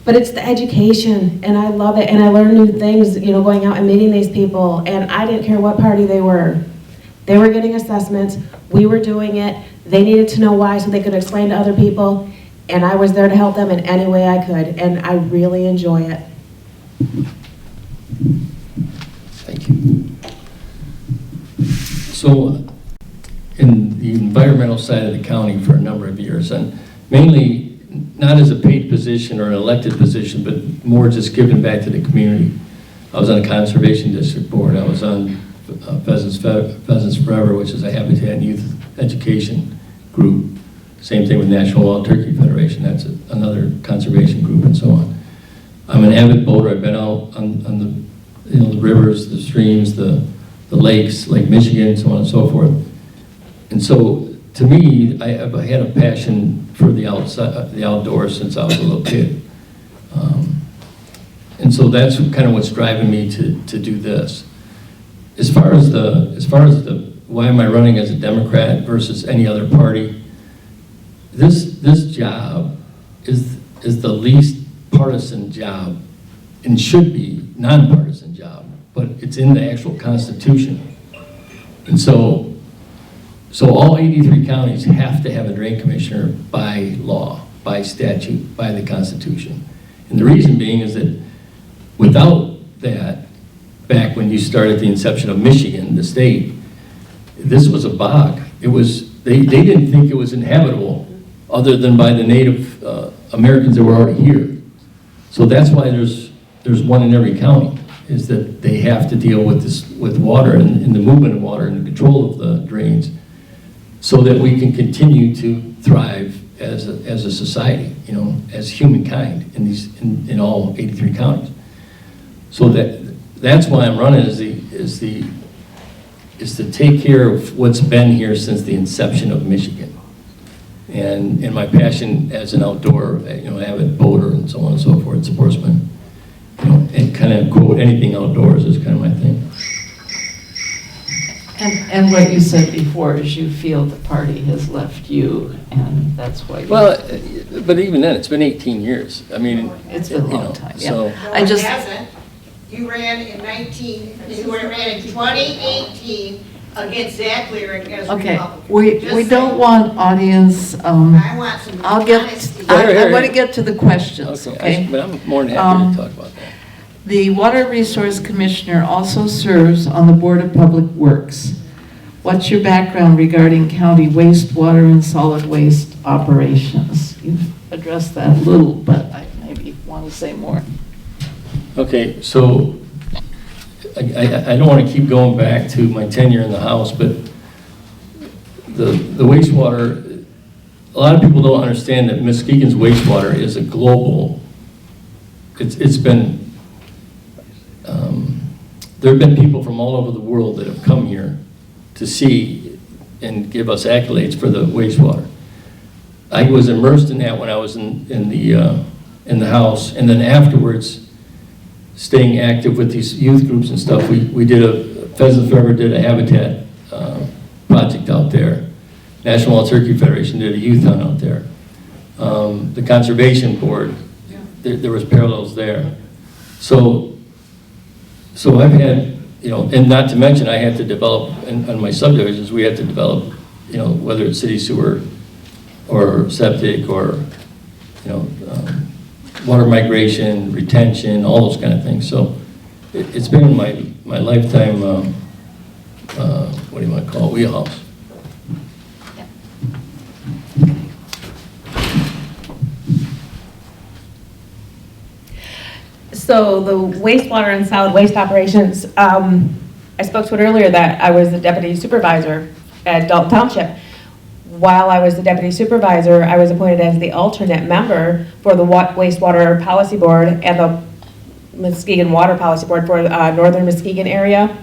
[SPEAKER 5] But it's the education, and I love it. And I learn new things, going out and meeting these people. And I didn't care what party they were. They were getting assessments. We were doing it. They needed to know why so they could explain to other people. And I was there to help them in any way I could. And I really enjoy it.
[SPEAKER 4] Thank you. So, in the environmental side of the county for a number of years, and mainly not as a paid position or an elected position, but more just giving back to the community. I was on the Conservation District Board. I was on Pheasants Forever, which is a Habitat and Youth Education group. Same thing with National Wild Turkey Federation. That's another conservation group, and so on. I'm an avid boater. I've been out on the rivers, the streams, the lakes, Lake Michigan, so on and so forth. And so, to me, I had a passion for the outdoors since I was a little kid. And so that's kind of what's driving me to do this. As far as the why am I running as a Democrat versus any other party, this job is the least partisan job and should be nonpartisan job, but it's in the actual Constitution. And so all 83 counties have to have a drain commissioner by law, by statute, by the Constitution. And the reason being is that without that, back when you started the inception of Michigan, the state, this was a bog. They didn't think it was inhabitable other than by the Native Americans that were already here. So that's why there's one in every county, is that they have to deal with water and the movement of water and the control of the drains, so that we can continue to thrive as a society, as humankind in all 83 counties. So that's why I'm running is to take care of what's been here since the inception of Michigan. And my passion as an outdoor, avid boater and so on and so forth, sportsman, and kind of quote anything outdoors is kind of my thing.
[SPEAKER 9] And what you said before is you feel the party has left you, and that's why.
[SPEAKER 4] Well, but even then, it's been 18 years. I mean,
[SPEAKER 9] It's been a long time, yeah.
[SPEAKER 4] So,
[SPEAKER 11] It hasn't. You ran in 2018 against Zach Lyric as
[SPEAKER 9] Okay,
[SPEAKER 11] Republican.
[SPEAKER 9] we don't want audience,
[SPEAKER 11] I want some
[SPEAKER 9] I'll get,
[SPEAKER 11] honesty.
[SPEAKER 9] I want to get to the questions,
[SPEAKER 4] okay,
[SPEAKER 9] okay?
[SPEAKER 4] but I'm more than happy to talk about that.
[SPEAKER 9] The Water Resource Commissioner also serves on the Board of Public Works. What's your background regarding county wastewater and solid waste operations? You've addressed that a little, but I maybe want to say more.
[SPEAKER 4] Okay, so I don't want to keep going back to my tenure in the House, but the wastewater, a lot of people don't understand that Muskegon's wastewater is a global, it's been there have been people from all over the world that have come here to see and give us accolades for the wastewater. I was immersed in that when I was in the House, and then afterwards, staying active with these youth groups and stuff. We did Pheasants Forever did a habitat project out there. National Wild Turkey Federation did a youth hunt out there. The Conservation Board, there was parallels there. So I've had, and not to mention I had to develop, on my subdivisions, we had to develop, whether it's city sewer or septic or, water migration, retention, all those kind of things. So it's been my lifetime, what do you want to call it, wheelhouse.
[SPEAKER 5] So the wastewater and solid waste operations, I spoke to it earlier that I was the deputy supervisor at Dalton Township. While I was the deputy supervisor, I was appointed as the alternate member for the wastewater policy board and the Muskegon water policy board for northern Muskegon area.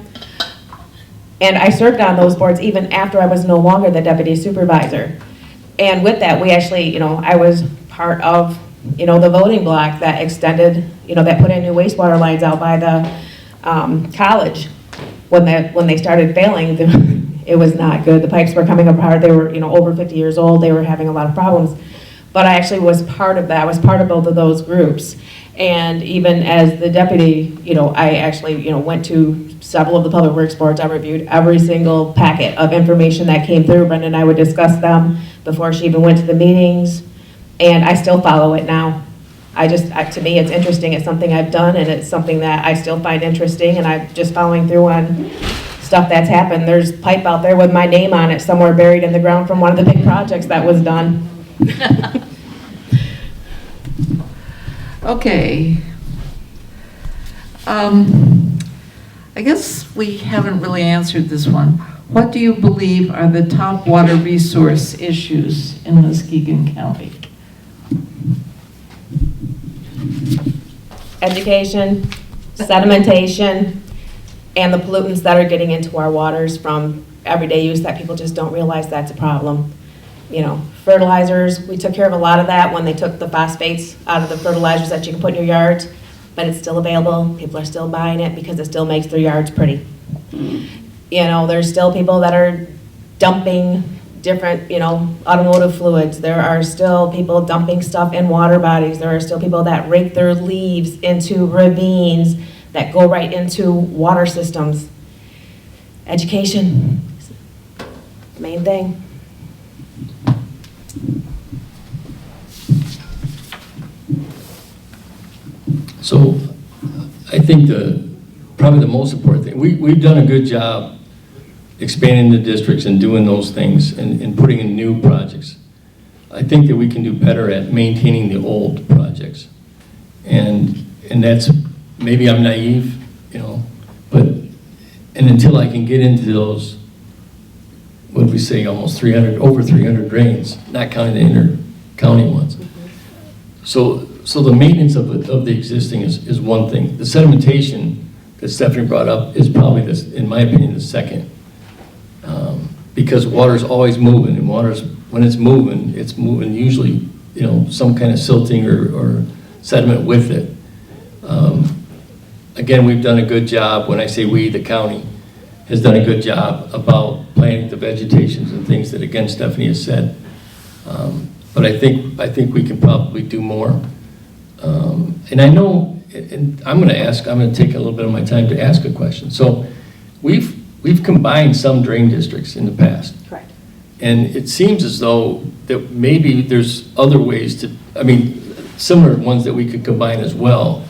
[SPEAKER 5] And I served on those boards even after I was no longer the deputy supervisor. And with that, we actually, I was part of, the voting block that extended, that put in new wastewater lines out by the college. When they started failing, it was not good. The pipes were coming apart. They were, over 50 years old. They were having a lot of problems. But I actually was part of that. I was part of both of those groups. And even as the deputy, I actually, went to several of the public works boards. I reviewed every single packet of information that came through. Brenda and I would discuss them before she even went to the meetings. And I still follow it now. To me, it's interesting. It's something I've done, and it's something that I still find interesting, and I'm just following through on stuff that's happened. There's pipe out there with my name on it somewhere buried in the ground from one of the big projects that was done.
[SPEAKER 9] Okay. I guess we haven't really answered this one. What do you believe are the top water resource issues in Muskegon County?
[SPEAKER 5] Education, sedimentation, and the pollutants that are getting into our waters from everyday use that people just don't realize that's a problem. Fertilizers, we took care of a lot of that when they took the phosphates out of the fertilizers that you can put in your yards, but it's still available. People are still buying it because it still makes their yards pretty. There's still people that are dumping different, automotive fluids. There are still people dumping stuff in water bodies. There are still people that rake their leaves into ravines that go right into water systems. Education, main thing.
[SPEAKER 4] So I think probably the most important thing, we've done a good job expanding the districts and doing those things and putting in new projects. I think that we can do better at maintaining the old projects. And that's, maybe I'm naive, and until I can get into those, what did we say, almost over 300 drains, not counting the inter-county ones. So the maintenance of the existing is one thing. The sedimentation that Stephanie brought up is probably, in my opinion, the second. Because water's always moving, and when it's moving usually, some kind of silting or sediment with it. Again, we've done a good job. When I say we, the county has done a good job about planting the vegetations and things that, again, Stephanie has said. But I think we can probably do more. And I know, and I'm going to take a little bit of my time to ask a question. So we've combined some drain districts in the past.
[SPEAKER 5] Correct.
[SPEAKER 4] And it seems as though that maybe there's other ways similar ones that we could combine as well.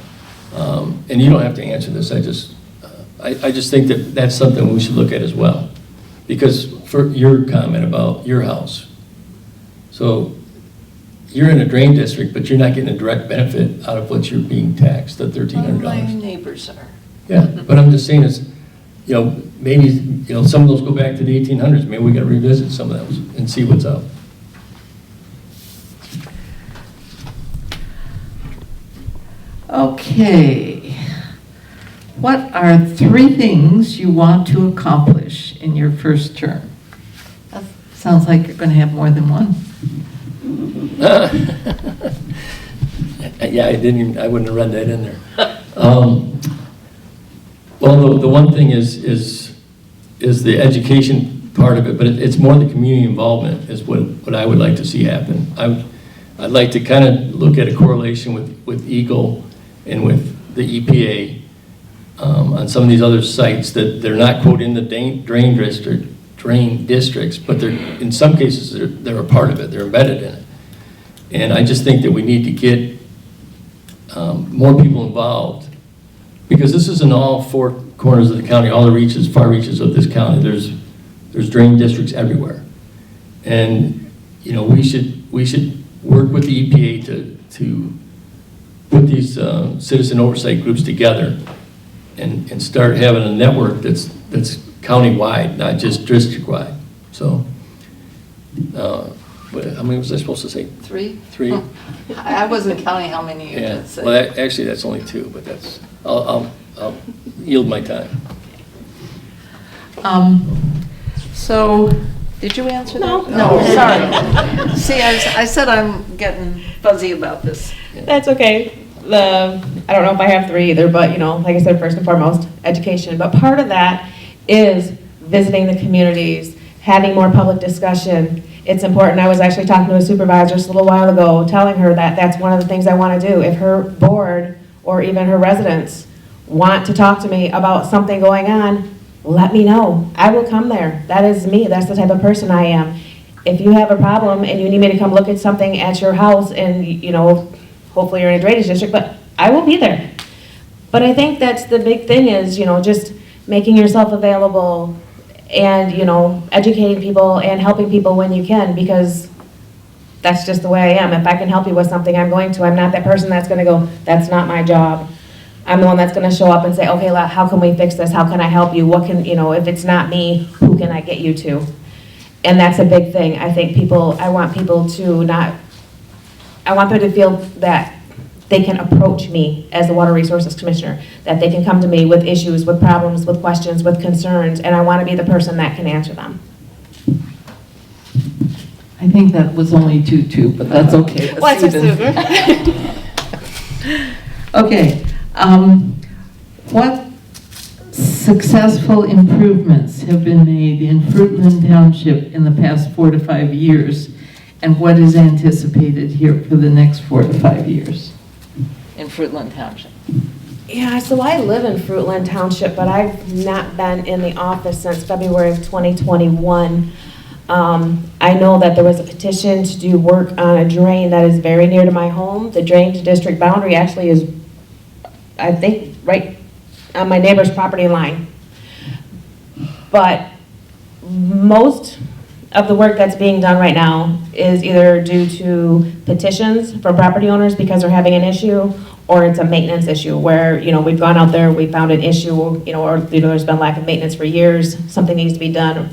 [SPEAKER 4] And you don't have to answer this. I just think that that's something we should look at as well. Because for your comment about your house, so you're in a drain district, but you're not getting a direct benefit out of what you're being taxed, the $1,300.
[SPEAKER 6] My neighbors are.
[SPEAKER 4] Yeah, but I'm just saying maybe, some of those go back to the 1800s. Maybe we got to revisit some of those and see what's up.
[SPEAKER 9] Okay. What are 3 things you want to accomplish in your first term? That sounds like you're going to have more than one.
[SPEAKER 4] Yeah, I wouldn't have read that in there. Well, the one thing is the education part of it, but it's more the community involvement is what I would like to see happen. I'd like to kind of look at a correlation with Eagle and with the EPA on some of these other sites that they're not quote in the drain districts, but they're in some cases they're a part of it. They're embedded in it, and I just think that we need to get more people involved, because this is in all 4 corners of the county, all the reaches, far reaches of this county. There's drain districts everywhere, and you know we should work with the EPA to put these citizen oversight groups together and start having a network that's county-wide, not just district-wide. So, how many was I supposed to say?
[SPEAKER 6] 3?
[SPEAKER 4] 3?
[SPEAKER 6] I wasn't counting how many you
[SPEAKER 4] Yeah.
[SPEAKER 6] did say.
[SPEAKER 4] Well, actually, that's only 2, but I'll yield my time.
[SPEAKER 6] So, did you answer that?
[SPEAKER 3] No.
[SPEAKER 6] No, sorry. See, I said I'm getting fuzzy about this.
[SPEAKER 5] That's okay. I don't know if I have 3 either, but, like I said, first and foremost, education. But part of that is visiting the communities, having more public discussion. It's important. I was actually talking to a supervisor just a little while ago, telling her that that's one of the things I want to do. If her board or even her residents want to talk to me about something going on, let me know. I will come there. That is me. That's the type of person I am. If you have a problem and you need me to come look at something at your house and, hopefully you're in a drainage district, but I will be there. But I think that's the big thing is, just making yourself available and, educating people and helping people when you can, because that's just the way I am. If I can help you with something, I'm going to. I'm not that person that's going to go, that's not my job. I'm the one that's going to show up and say, okay, how can we fix this? How can I help you? What can, if it's not me, who can I get you to? And that's a big thing. I want people to I want them to feel that they can approach me as the Water Resources Commissioner, that they can come to me with issues, with problems, with questions, with concerns, and I want to be the person that can answer them.
[SPEAKER 9] I think that was only 2, but that's okay.
[SPEAKER 5] Well, that's
[SPEAKER 9] even. Okay. What successful improvements have been made in Fruitland Township in the past 4 to 5 years, and what is anticipated here for the next 4 to 5 years?
[SPEAKER 6] In Fruitland Township.
[SPEAKER 5] Yeah, so I live in Fruitland Township, but I've not been in the office since February of 2021. I know that there was a petition to do work on a drain that is very near to my home. The drainage district boundary actually is, I think, right on my neighbor's property line. But most of the work that's being done right now is either due to petitions from property owners because they're having an issue, or it's a maintenance issue where, we've gone out there, we found an issue, or there's been lack of maintenance for years, something needs to be done.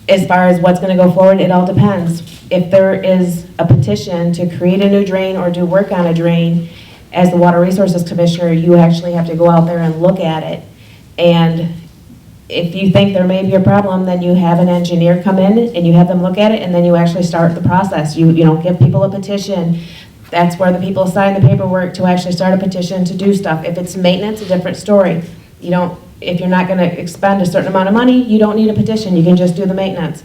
[SPEAKER 5] As far as what's going to go forward, it all depends. If there is a petition to create a new drain or do work on a drain, as the Water Resources Commissioner, you actually have to go out there and look at it. And if you think there may be a problem, then you have an engineer come in and you have them look at it, and then you actually start the process. You give people a petition. That's where the people sign the paperwork to actually start a petition to do stuff. If it's maintenance, a different story. If you're not going to expend a certain amount of money, you don't need a petition. You can just do the maintenance.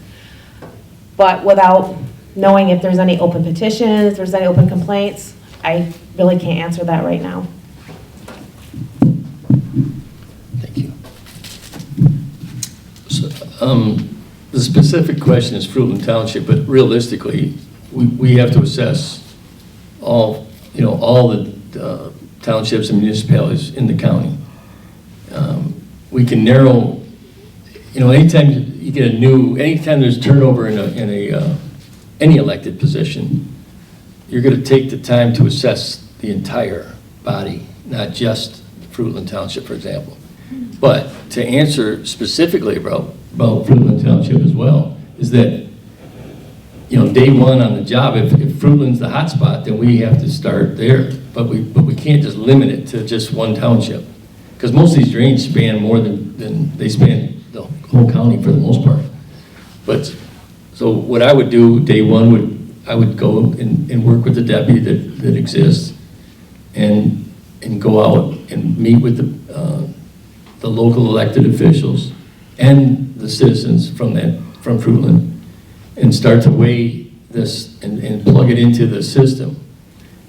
[SPEAKER 5] But without knowing if there's any open petitions, if there's any open complaints, I really can't answer that right now.
[SPEAKER 4] Thank you. So, the specific question is Fruitland Township, but realistically, we have to assess all the townships and municipalities in the county. We can narrow, anytime you get anytime there's turnover in any elected position, you're going to take the time to assess the entire body, not just Fruitland Township, for example. But to answer specifically about Fruitland Township as well, is that, day one on the job, if Fruitland's the hot spot, then we have to start there. But we can't just limit it to just one township. because most of these drains span more than they span the whole county for the most part. But, so what I would do, day one, I would go and work with the deputy that exists and go out and meet with the local elected officials and the citizens from Fruitland and start to weigh this and plug it into the system.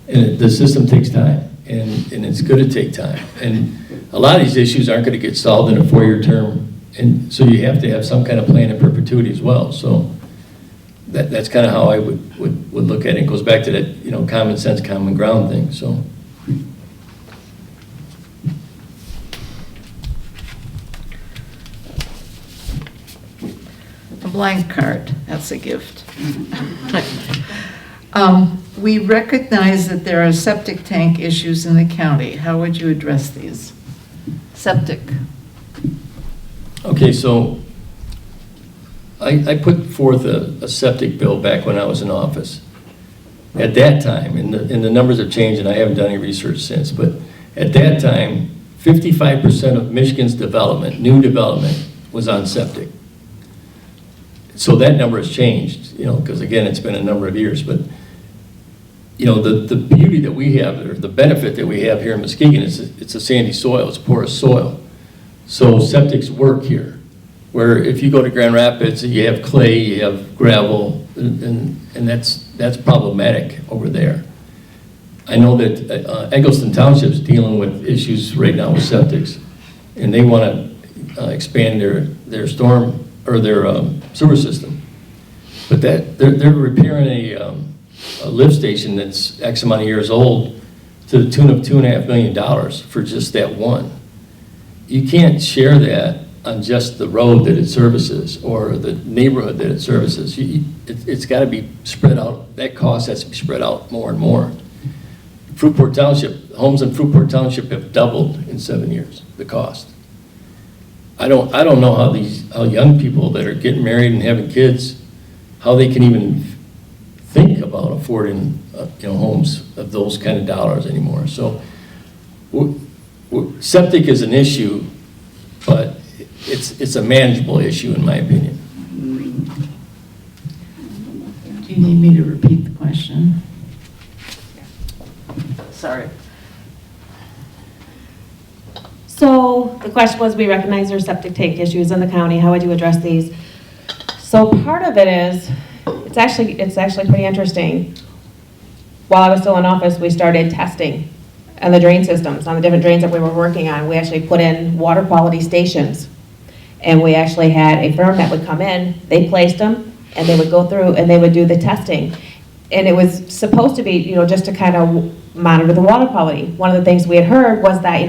[SPEAKER 4] And the system takes time, and it's going to take time. And a lot of these issues aren't going to get solved in a 4-year term, and so you have to have some kind of plan in perpetuity as well. So that's kind of how I would look at it. It goes back to that, you know, common sense, common ground thing. So.
[SPEAKER 9] A blank card, that's a gift. We recognize that there are septic tank issues in the county. How would you address these? Septic.
[SPEAKER 4] Okay, so I put forth a septic bill back when I was in office. At that time, and the numbers have changed, and I haven't done any research since, but at that time, 55% of Michigan's development, new development, was on septic. So that number has changed, you know, because again, it's been a number of years, but you know, the beauty that we have, or the benefit that we have here in Muskegon is it's a sandy soil, it's porous soil. So septics work here, where if you go to Grand Rapids, you have clay, you have gravel, and that's problematic over there. I know that Eggleston Township is dealing with issues right now with septics, and they want to expand their storm, or their sewer system. But they're repairing a lift station that's X amount of years old to the tune of $2.5 million for just that one. You can't share that on just the road that it services or the neighborhood that it services. It's got to be spread out. That cost has to be spread out more and more. Fruitport Township, homes in Fruitport Township have doubled in 7 years, the cost. I don't know how young people that are getting married and having kids, how they can even think about affording homes of those kind of dollars anymore. So septic is an issue, but it's a manageable issue in my opinion.
[SPEAKER 9] Do you need me to repeat the question? Sorry.
[SPEAKER 5] So the question was, we recognize there's septic tank issues in the county. How would you address these? So part of it is, it's actually pretty interesting. While I was still in office, we started testing on the drain systems, on the different drains that we were working on. We actually put in water quality stations. And we actually had a firm that would come in, they placed them, and they would go through and they would do the testing. And it was supposed to be, just to kind of monitor the water quality. One of the things we had heard was that,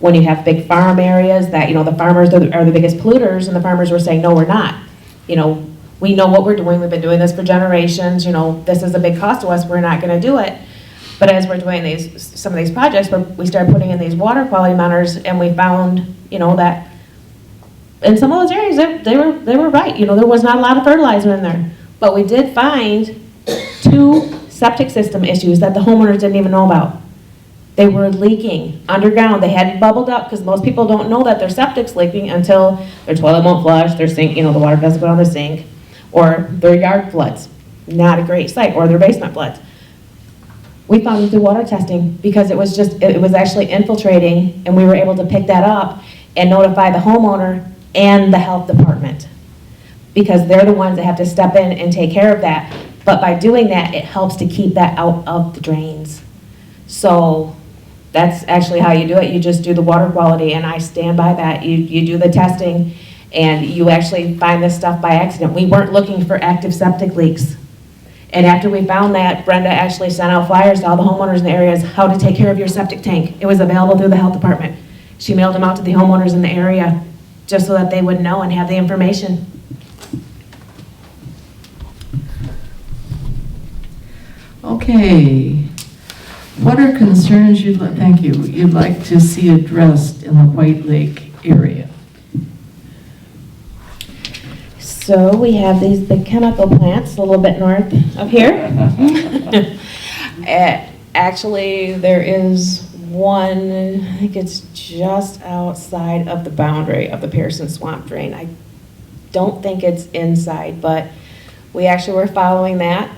[SPEAKER 5] when you have big farm areas, that, the farmers are the biggest polluters, and the farmers were saying, no, we're not. We know what we're doing, we've been doing this for generations, this is a big cost to us, we're not gonna do it. But as we're doing some of these projects, we started putting in these water quality monitors, and we found, that in some of those areas, they were right, there was not a lot of fertilizer in there. But we did find 2 septic system issues that the homeowners didn't even know about. They were leaking underground. They hadn't bubbled up, because most people don't know that their septic's leaking until their toilet won't flush, their sink, the water doesn't go down the sink, or their yard floods. Not a great sight, or their basement floods. We found it through water testing, because it was actually infiltrating, and we were able to pick that up and notify the homeowner and the health department, because they're the ones that have to step in and take care of that. But by doing that, it helps to keep that out of the drains. So that's actually how you do it. You just do the water quality, and I stand by that. You do the testing, and you actually find this stuff by accident. We weren't looking for active septic leaks. And after we found that, Brenda actually sent out flyers to all the homeowners in the areas, how to take care of your septic tank. It was available through the health department. She mailed them out to the homeowners in the area, just so that they would know and have the information.
[SPEAKER 9] Okay. What are concerns you'd like to see addressed in the White Lake area?
[SPEAKER 5] So we have these big chemical plants a little bit north of here. Actually, there is one, I think it's just outside of the boundary of the Pearson Swamp Drain. I don't think it's inside, but we actually were following that.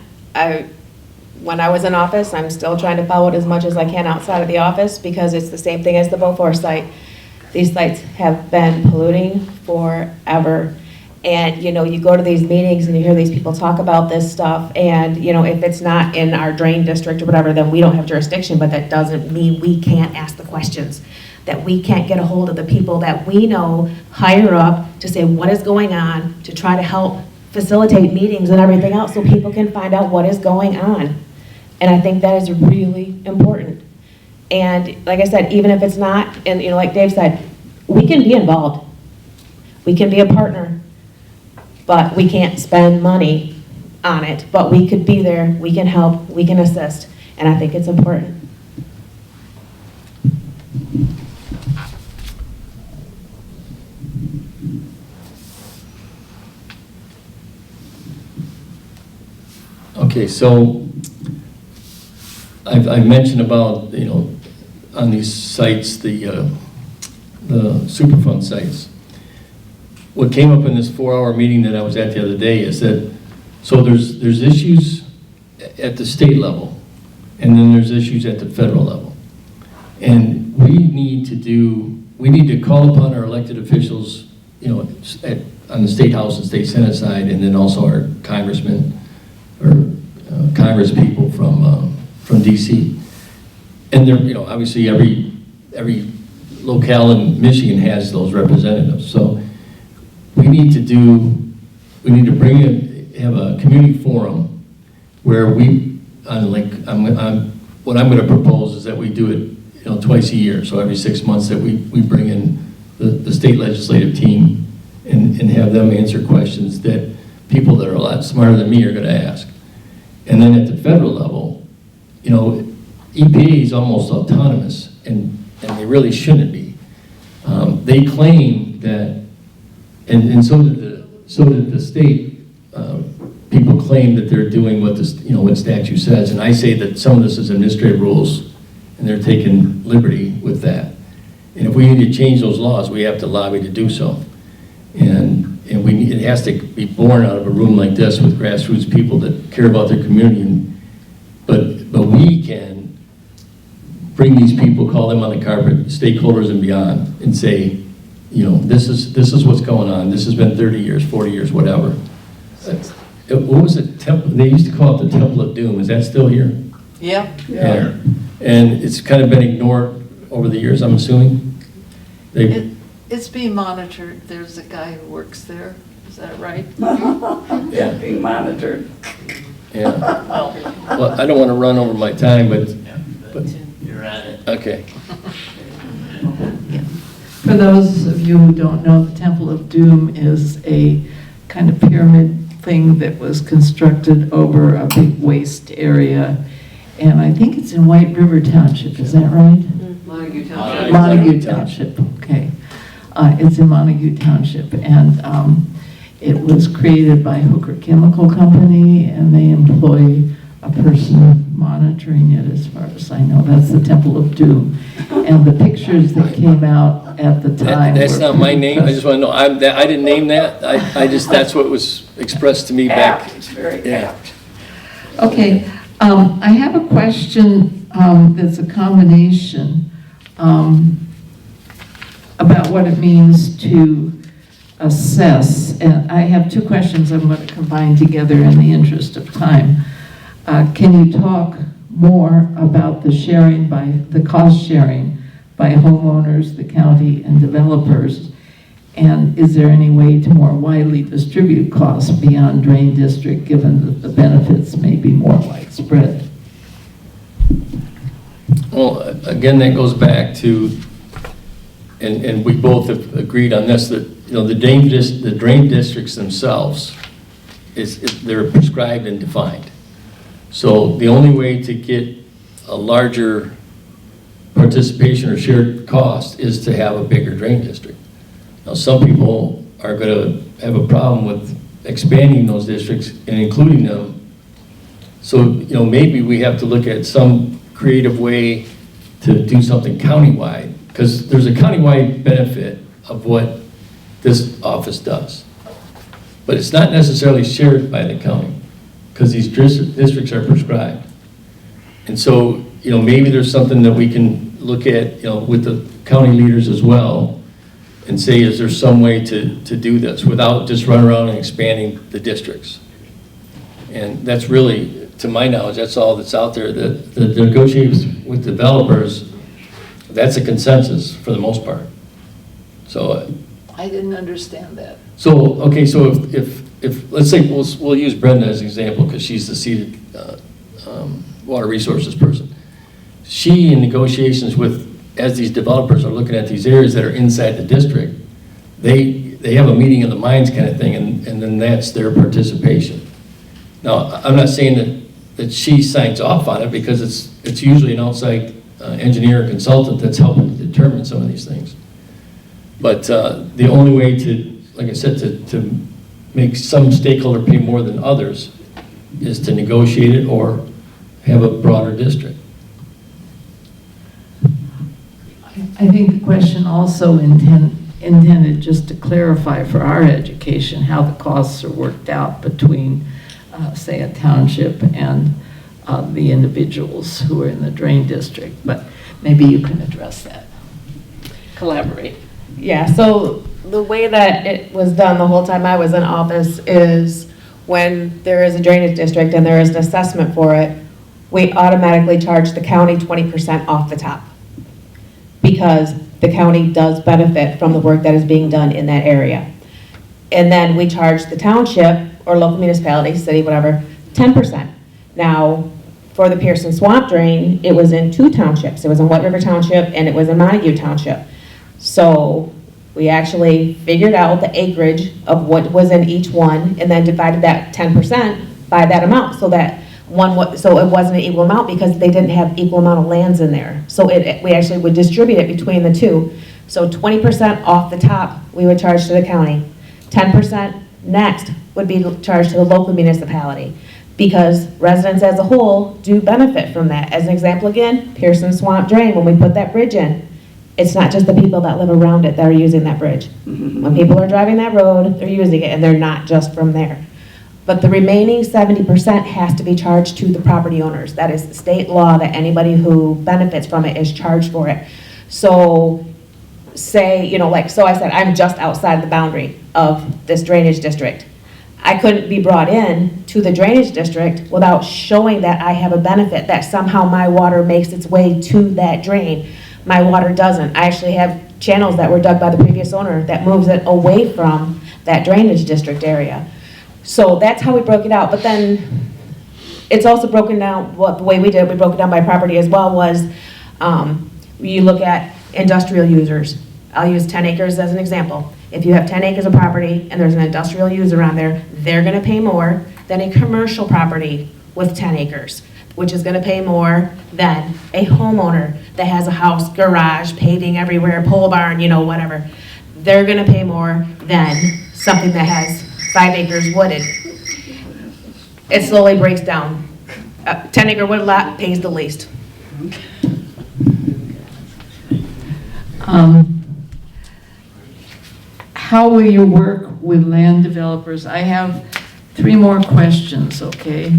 [SPEAKER 5] When I was in office, I'm still trying to follow it as much as I can outside of the office because it's the same thing as the Beaufort site. These sites have been polluting forever. And, you know, you go to these meetings and you hear these people talk about this stuff, and, you know, if it's not in our drain district or whatever, then we don't have jurisdiction, but that doesn't mean we can't ask the questions, that we can't get a hold of the people that we know higher up to say what is going on, to try to help facilitate meetings and everything else so people can find out what is going on. And I think that is really important. And like I said, even if it's not, and you know, like Dave said, we can be involved. We can be a partner, but we can't spend money on it. But we could be there, we can help, we can assist, and I think it's important.
[SPEAKER 4] Okay, so I've mentioned about, you know, on these sites, the Superfund sites. What came up in this 4-hour meeting that I was at the other day is that, so there's issues at the state level, and then there's issues at the federal level. And we need to call upon our elected officials, you know, on the State House and State Senate side, and then also our congressmen or Congress people from DC. And they're, you know, obviously every locale in Michigan has those representatives. So we need to have a community forum where what I'm going to propose is that we do it, you know, twice a year. So every 6 months that we bring in the state legislative team and have them answer questions that people that are a lot smarter than me are going to ask. And then at the federal level, you know, EPA is almost autonomous, and they really shouldn't be. They claim that, and so did the state. People claim that they're doing what this, you know, what statute says, and I say that some of this is administrative rules, and they're taking liberty with that. And if we need to change those laws, we have to lobby to do so. And it has to be born out of a room like this with grassroots people that care about their community. But we can bring these people, call them on the carpet, stakeholders and beyond, and say, you know, this is what's going on. This has been 30 years, 40 years, whatever. What was it? They used to call it the Temple of Doom. Is that still here?
[SPEAKER 6] Yeah.
[SPEAKER 4] Yeah. And it's kind of been ignored over the years, I'm assuming?
[SPEAKER 6] It's being monitored. There's a guy who works there. Is that right?
[SPEAKER 9] Yeah, being monitored.
[SPEAKER 4] Yeah. Well, I don't want to run over my time, but
[SPEAKER 7] You're at it.
[SPEAKER 4] okay.
[SPEAKER 9] For those of you who don't know, the Temple of Doom is a kind of pyramid thing that was constructed over a big waste area. And I think it's in White River Township, is that right?
[SPEAKER 6] Montague Township.
[SPEAKER 9] Montague Township, okay. It's in Montague Township, and it was created by Hooker Chemical Company, and they employ a person monitoring it, as far as I know. That's the Temple of Doom. And the pictures that came out at the time.
[SPEAKER 4] That's not my name. I just want to know. I didn't name that. I just, that's what was expressed to me back.
[SPEAKER 9] It's very
[SPEAKER 4] Yeah.
[SPEAKER 9] apt. Okay, I have a question that's a combination about what it means to assess. And I have two questions I'm going to combine together in the interest of time. Can you talk more about the cost sharing by homeowners, the county, and developers? And is there any way to more widely distribute costs beyond drain district, given that the benefits may be more widespread?
[SPEAKER 4] Well, again, that goes back to, and we both have agreed on this, that, you know, the drain districts themselves, they're prescribed and defined. So the only way to get a larger participation or shared cost is to have a bigger drain district. Now, some people are going to have a problem with expanding those districts and including them. So, you know, maybe we have to look at some creative way to do something countywide, because there's a countywide benefit of what this office does. But it's not necessarily shared by the county, because these districts are prescribed. And so, maybe there's something that we can look at, with the county leaders as well, and say, is there some way to do this without just running around and expanding the districts? And that's really, to my knowledge, that's all that's out there. The negotiations with developers, that's a consensus for the most part. So
[SPEAKER 2] I didn't understand that.
[SPEAKER 4] so, okay, so if let's say, we'll use Brenda as an example, because she's the seated water resources person. She, in negotiations with, as these developers are looking at these areas that are inside the district, they have a meeting of the minds kind of thing, and then that's their participation. Now, I'm not saying that she signs off on it, because it's usually an outside engineer or consultant that's helping to determine some of these things. But the only way to, like I said, to make some stakeholder pay more than others is to negotiate it or have a broader district.
[SPEAKER 2] I think the question also intended just to clarify for our education how the costs are worked out between, say, a township and the individuals who are in the drain district. But maybe you can address that. Collaborate.
[SPEAKER 5] Yeah, so the way that it was done the whole time I was in office is when there is a drainage district and there is an assessment for it, we automatically charge the county 20% off the top, because the county does benefit from the work that is being done in that area. And then we charge the township or local municipality, city, whatever, 10%. Now, for the Pearson Swamp Drain, it was in 2 townships. It was in White River Township and it was in Montague Township. So we actually figured out the acreage of what was in each one and then divided that 10% by that amount, so that so it wasn't an equal amount, because they didn't have equal amount of lands in there. So we actually would distribute it between the 2. So 20% off the top we would charge to the county. 10% next would be charged to the local municipality, because residents as a whole do benefit from that. As an example again, Pearson Swamp Drain, when we put that bridge in, it's not just the people that live around it that are using that bridge. When people are driving that road, they're using it, and they're not just from there. But the remaining 70% has to be charged to the property owners. That is state law, that anybody who benefits from it is charged for it. So say, so I said, I'm just outside the boundary of this drainage district. I couldn't be brought in to the drainage district without showing that I have a benefit, that somehow my water makes its way to that drain. My water doesn't. I actually have channels that were dug by the previous owner that moves it away from that drainage district area. So that's how we broke it out. But then it's also broken down, the way we did it, we broke it down by property as well, was you look at industrial users. I'll use 10 acres as an example. If you have 10 acres of property and there's an industrial user on there, they're gonna pay more than a commercial property with 10 acres, which is gonna pay more than a homeowner that has a house, garage, paving everywhere, pole barn, whatever. They're gonna pay more than something that has 5 acres wooded. It slowly breaks down. A 10-acre wood lot pays the least.
[SPEAKER 2] How will you work with land developers? I have 3 more questions, okay?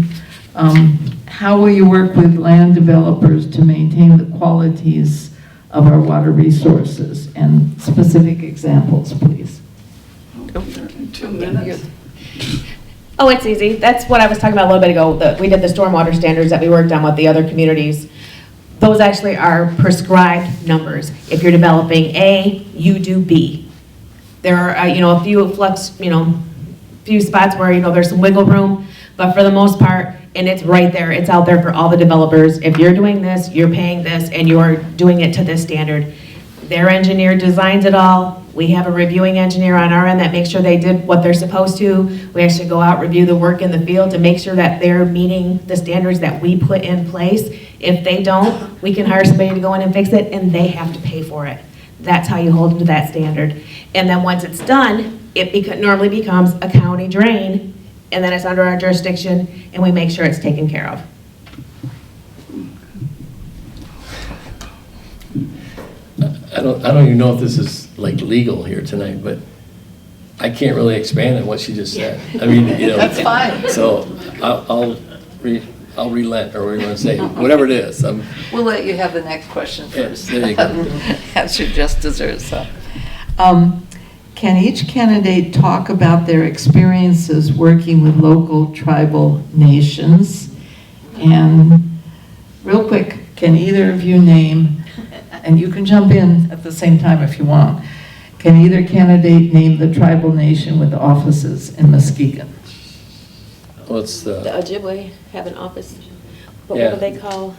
[SPEAKER 2] How will you work with land developers to maintain the qualities of our water resources? And specific examples, please.
[SPEAKER 6] 2 minutes.
[SPEAKER 5] Oh, it's easy. That's what I was talking about a little bit ago. We did the stormwater standards that we worked on with the other communities. Those actually are prescribed numbers. If you're developing A, you do B. There are, a few few spots where, there's some wiggle room, but for the most part, and it's right there, it's out there for all the developers. If you're doing this, you're paying this, and you're doing it to this standard. Their engineer designs it all. We have a reviewing engineer on our end that makes sure they did what they're supposed to. We actually go out, review the work in the field to make sure that they're meeting the standards that we put in place. If they don't, we can hire somebody to go in and fix it, and they have to pay for it. That's how you hold them to that standard. And then once it's done, it normally becomes a county drain, and then it's under our jurisdiction, and we make sure it's taken care of.
[SPEAKER 4] I don't even know if this is like legal here tonight, but I can't really expand on what she just said. I mean, you know.
[SPEAKER 9] That's fine.
[SPEAKER 4] So I'll relent, or what do you want to say, whatever it is.
[SPEAKER 9] We'll let you have the next question
[SPEAKER 4] Yeah,
[SPEAKER 9] first.
[SPEAKER 4] there you go.
[SPEAKER 9] As you just deserve, so. Can each candidate talk about their experiences working with local tribal nations? And real quick, can either of you name, and you can jump in at the same time if you want, can either candidate name the tribal nation with offices in Muskegon?
[SPEAKER 4] What's
[SPEAKER 3] The Ojibwe have an office, but
[SPEAKER 4] Yeah.
[SPEAKER 3] what do they call?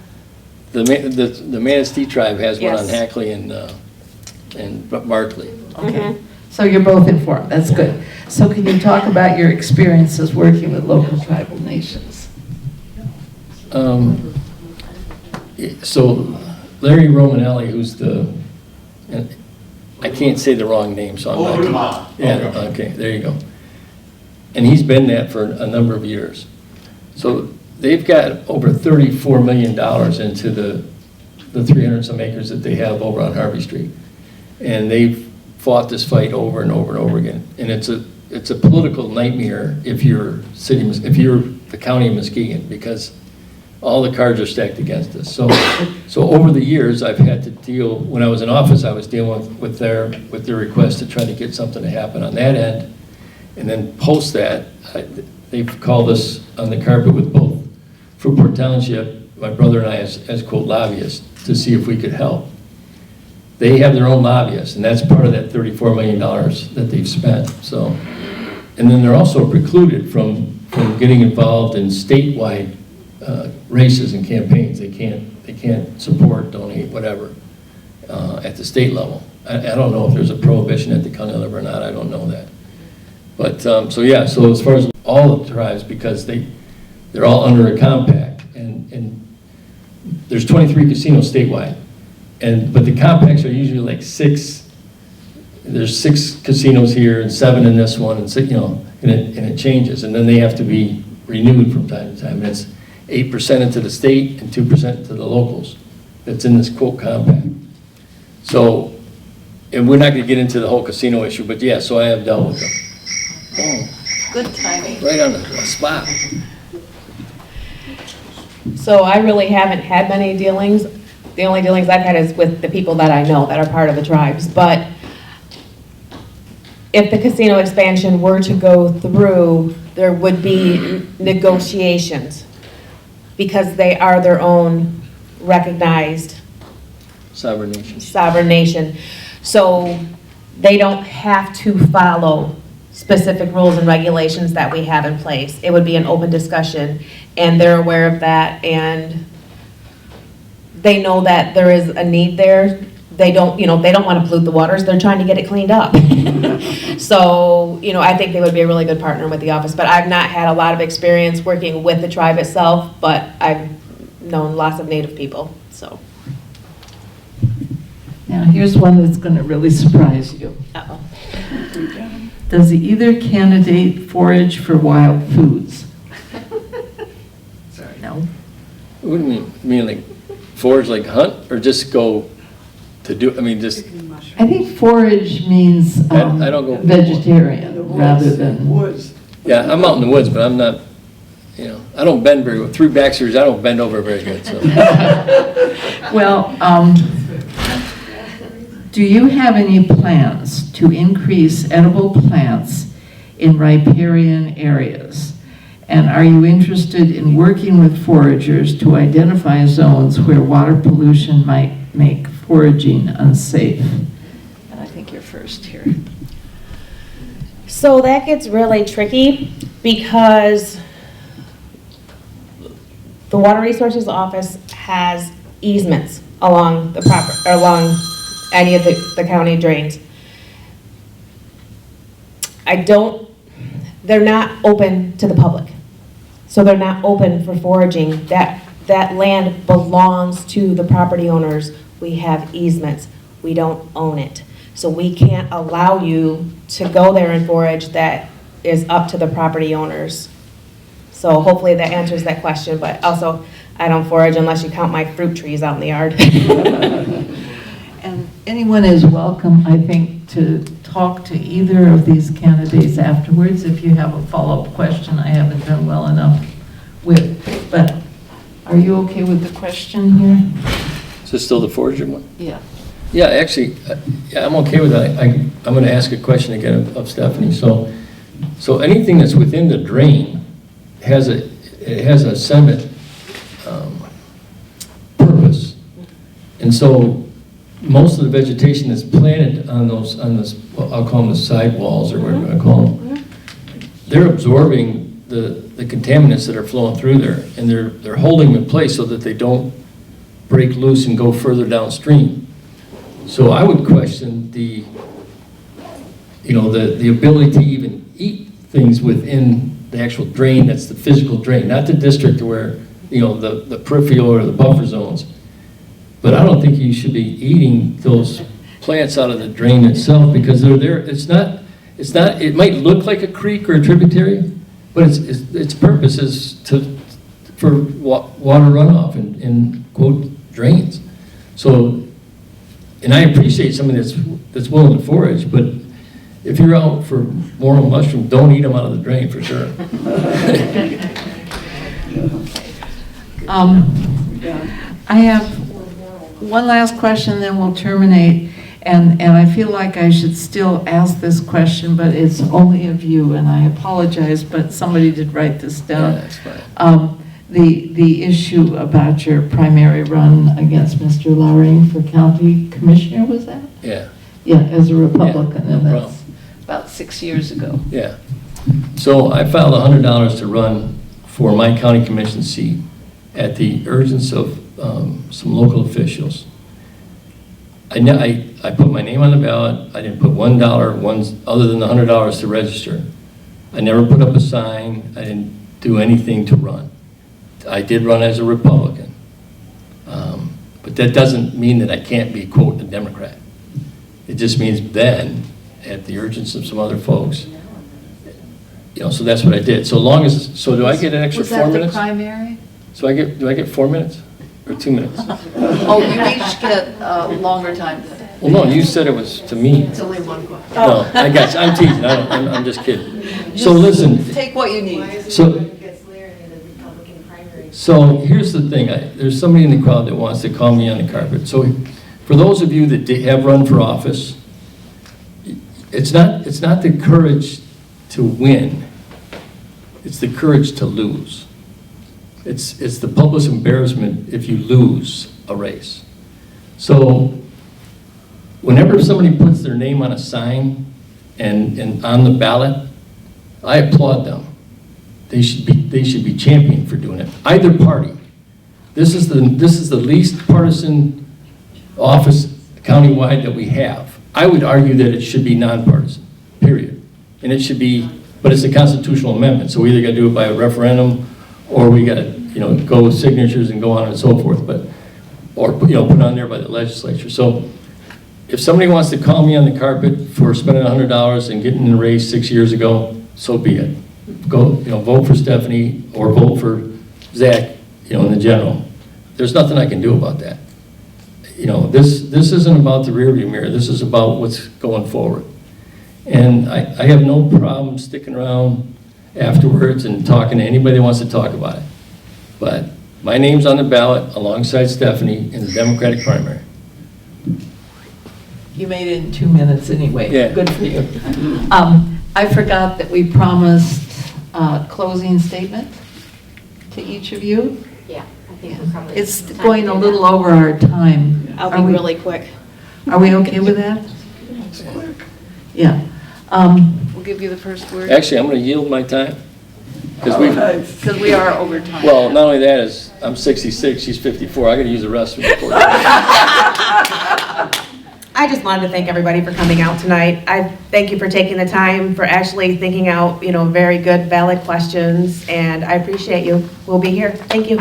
[SPEAKER 4] the Manistee tribe has one on
[SPEAKER 3] Yes.
[SPEAKER 4] Hackley and Barkley.
[SPEAKER 9] Okay, so you're both informed, that's good. So can you talk about your experiences working with local tribal nations?
[SPEAKER 4] So Larry Romanelli, who's and I can't say the wrong name, so I'm not. Yeah, okay, there you go. And he's been that for a number of years. So they've got over $34 million into the 300 some acres that they have over on Harvey Street. And they've fought this fight over and over and over again. And it's a political nightmare if you're the county of Muskegon, because all the cards are stacked against us. So over the years, I've had to deal, when I was in office, I was dealing with their request to try to get something to happen on that end. And then post that, they've called us on the carpet with both Fruitport Township, my brother and I as quote lobbyists, to see if we could help. They have their own lobbyists, and that's part of that $34 million that they've spent. So, and then they're also precluded from getting involved in statewide races and campaigns. They can't support, donate, whatever, at the state level. I don't know if there's a prohibition at the county level or not. I don't know that. But so yeah. So as far as all the tribes, because they're all under a compact, and there's 23 casinos statewide, but the compacts are usually like 6. There's 6 casinos here and 7 in this one, and 6, and it changes, and then they have to be renewed from time to time. And it's 8% into the state and 2% to the locals. That's in this quote compact. So, and we're not going to get into the whole casino issue, but yeah. So I have dealt with them. Oh,
[SPEAKER 9] Good timing.
[SPEAKER 4] right on the spot.
[SPEAKER 5] So I really haven't had many dealings. The only dealings I've had is with the people that I know that are part of the tribes. But if the casino expansion were to go through, there would be negotiations because they are their own recognized
[SPEAKER 4] Sovereign nation.
[SPEAKER 5] sovereign nation. So they don't have to follow specific rules and regulations that we have in place. It would be an open discussion, and they're aware of that, and they know that there is a need there. They don't want to pollute the waters. They're trying to get it cleaned up. So, I think they would be a really good partner with the office, but I've not had a lot of experience working with the tribe itself, but I've known lots of Native people, so.
[SPEAKER 9] Now, here's one that's going to really surprise you.
[SPEAKER 5] Uh-oh.
[SPEAKER 9] Does either candidate forage for wild foods?
[SPEAKER 4] Sorry.
[SPEAKER 9] No.
[SPEAKER 4] What do you mean? You mean like forage, like hunt, or just go to do? I mean, just.
[SPEAKER 9] I think forage means
[SPEAKER 4] I don't go-
[SPEAKER 9] vegetarian rather than.
[SPEAKER 6] Woods.
[SPEAKER 4] Yeah, I'm out in the woods, but I'm not. I don't bend very well. Through back surgery, I don't bend over very good. So.
[SPEAKER 9] Well, do you have any plans to increase edible plants in riparian areas? And are you interested in working with foragers to identify zones where water pollution might make foraging unsafe? And I think you're first here.
[SPEAKER 5] So that gets really tricky because the Water Resources Office has easements along any of the county drains. They're not open to the public. So they're not open for foraging. That land belongs to the property owners. We have easements. We don't own it. So we can't allow you to go there and forage. That is up to the property owners. So hopefully that answers that question, but also I don't forage unless you count my fruit trees out in the yard.
[SPEAKER 9] And anyone is welcome, I think, to talk to either of these candidates afterwards if you have a follow-up question I haven't done well enough with. But are you okay with the question here?
[SPEAKER 4] Is this still the forager one?
[SPEAKER 9] Yeah.
[SPEAKER 4] Yeah, actually, yeah, I'm okay with that. I'm going to ask a question again of Stephanie. So anything that's within the drain has a sediment purpose. And so most of the vegetation that's planted on this, well, I'll call them the sidewalls or whatever I call them, they're absorbing the contaminants that are flowing through there, and they're holding them in place so that they don't break loose and go further downstream. So I would question the ability to even eat things within the actual drain that's the physical drain, not the district where, the peripheral or the buffer zones. But I don't think you should be eating those plants out of the drain itself because they're there. It's not, it might look like a creek or a tributary, but its purpose is for water runoff in quote drains. So, and I appreciate somebody that's willing to forage, but if you're out for morel mushroom, don't eat them out of the drain for sure.
[SPEAKER 9] I have one last question, then we'll terminate. And I feel like I should still ask this question, but it's only of you, and I apologize, but somebody did write this down.
[SPEAKER 4] Yeah, that's fine.
[SPEAKER 9] The issue about your primary run against Mr. Lowering for county commissioner, was that?
[SPEAKER 4] Yeah.
[SPEAKER 9] Yeah, as a Republican,
[SPEAKER 4] Yeah,
[SPEAKER 9] and
[SPEAKER 4] no
[SPEAKER 9] that's about 6 years ago.
[SPEAKER 4] Yeah. So I filed $100 to run for my county commission seat at the urgence of some local officials. I put my name on the ballot. I didn't put $1 other than the $100 to register. I never put up a sign. I didn't do anything to run. I did run as a Republican. But that doesn't mean that I can't be, quote, a Democrat. It just means then, at the urgence of some other folks, so that's what I did. So do I get an extra 4 minutes?
[SPEAKER 6] Was that the primary?
[SPEAKER 4] So do I get 4 minutes or 2 minutes?
[SPEAKER 6] Oh, you each get a longer time.
[SPEAKER 4] Well, no, you said it was to me.
[SPEAKER 6] It's only one question.
[SPEAKER 4] No, I got you. I'm teasing. I'm just kidding. So listen.
[SPEAKER 6] Take what you need.
[SPEAKER 4] So here's the thing. There's somebody in the crowd that wants to call me on the carpet. So for those of you that have run for office, it's not the courage to win. It's the courage to lose. It's the public embarrassment if you lose a race. So whenever somebody puts their name on a sign and on the ballot, I applaud them. They should be championed for doing it. Either party. This is the least partisan office countywide that we have. I would argue that it should be nonpartisan, period. And it should be, but it's a constitutional amendment, so we either got to do it by a referendum or we got to, go with signatures and go on and so forth, or put it on there by the legislature. So if somebody wants to call me on the carpet for spending $100 and getting in the race 6 years ago, so be it. Go, vote for Stephanie or vote for Zach, in the general. There's nothing I can do about that. This isn't about the rearview mirror. This is about what's going forward. And I have no problem sticking around afterwards and talking to anybody that wants to talk about it. But my name's on the ballot alongside Stephanie in the Democratic primary.
[SPEAKER 9] You made it in 2 minutes anyway.
[SPEAKER 4] Yeah.
[SPEAKER 9] Good for you. I forgot that we promised a closing statement to each of you.
[SPEAKER 8] Yeah, I think we're probably.
[SPEAKER 9] It's going a little over our time.
[SPEAKER 5] I'll
[SPEAKER 9] Are
[SPEAKER 5] be
[SPEAKER 9] we-
[SPEAKER 5] really quick.
[SPEAKER 9] Are we okay with that? Yeah.
[SPEAKER 6] We'll give you the first word.
[SPEAKER 4] Actually, I'm going to yield my time. Because
[SPEAKER 6] Because we are over time.
[SPEAKER 4] well, not only that is I'm 66, she's 54. I got to use the restroom before.
[SPEAKER 5] I just wanted to thank everybody for coming out tonight. I thank you for taking the time, for actually thinking out, very good, valid questions, and I appreciate you. We'll be here. Thank you.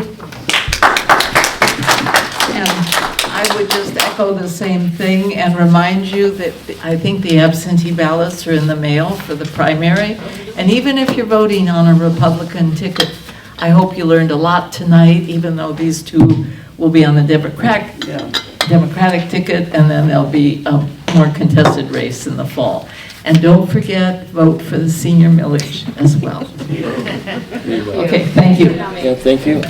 [SPEAKER 9] And I would just echo the same thing and remind you that I think the absentee ballots are in the mail for the primary. And even if you're voting on a Republican ticket, I hope you learned a lot tonight, even though these two will be on the Democratic Democratic ticket, and then there'll be a more contested race in the fall. And don't forget, vote for the senior millage as well. Okay, thank you.
[SPEAKER 4] Yeah, thank you.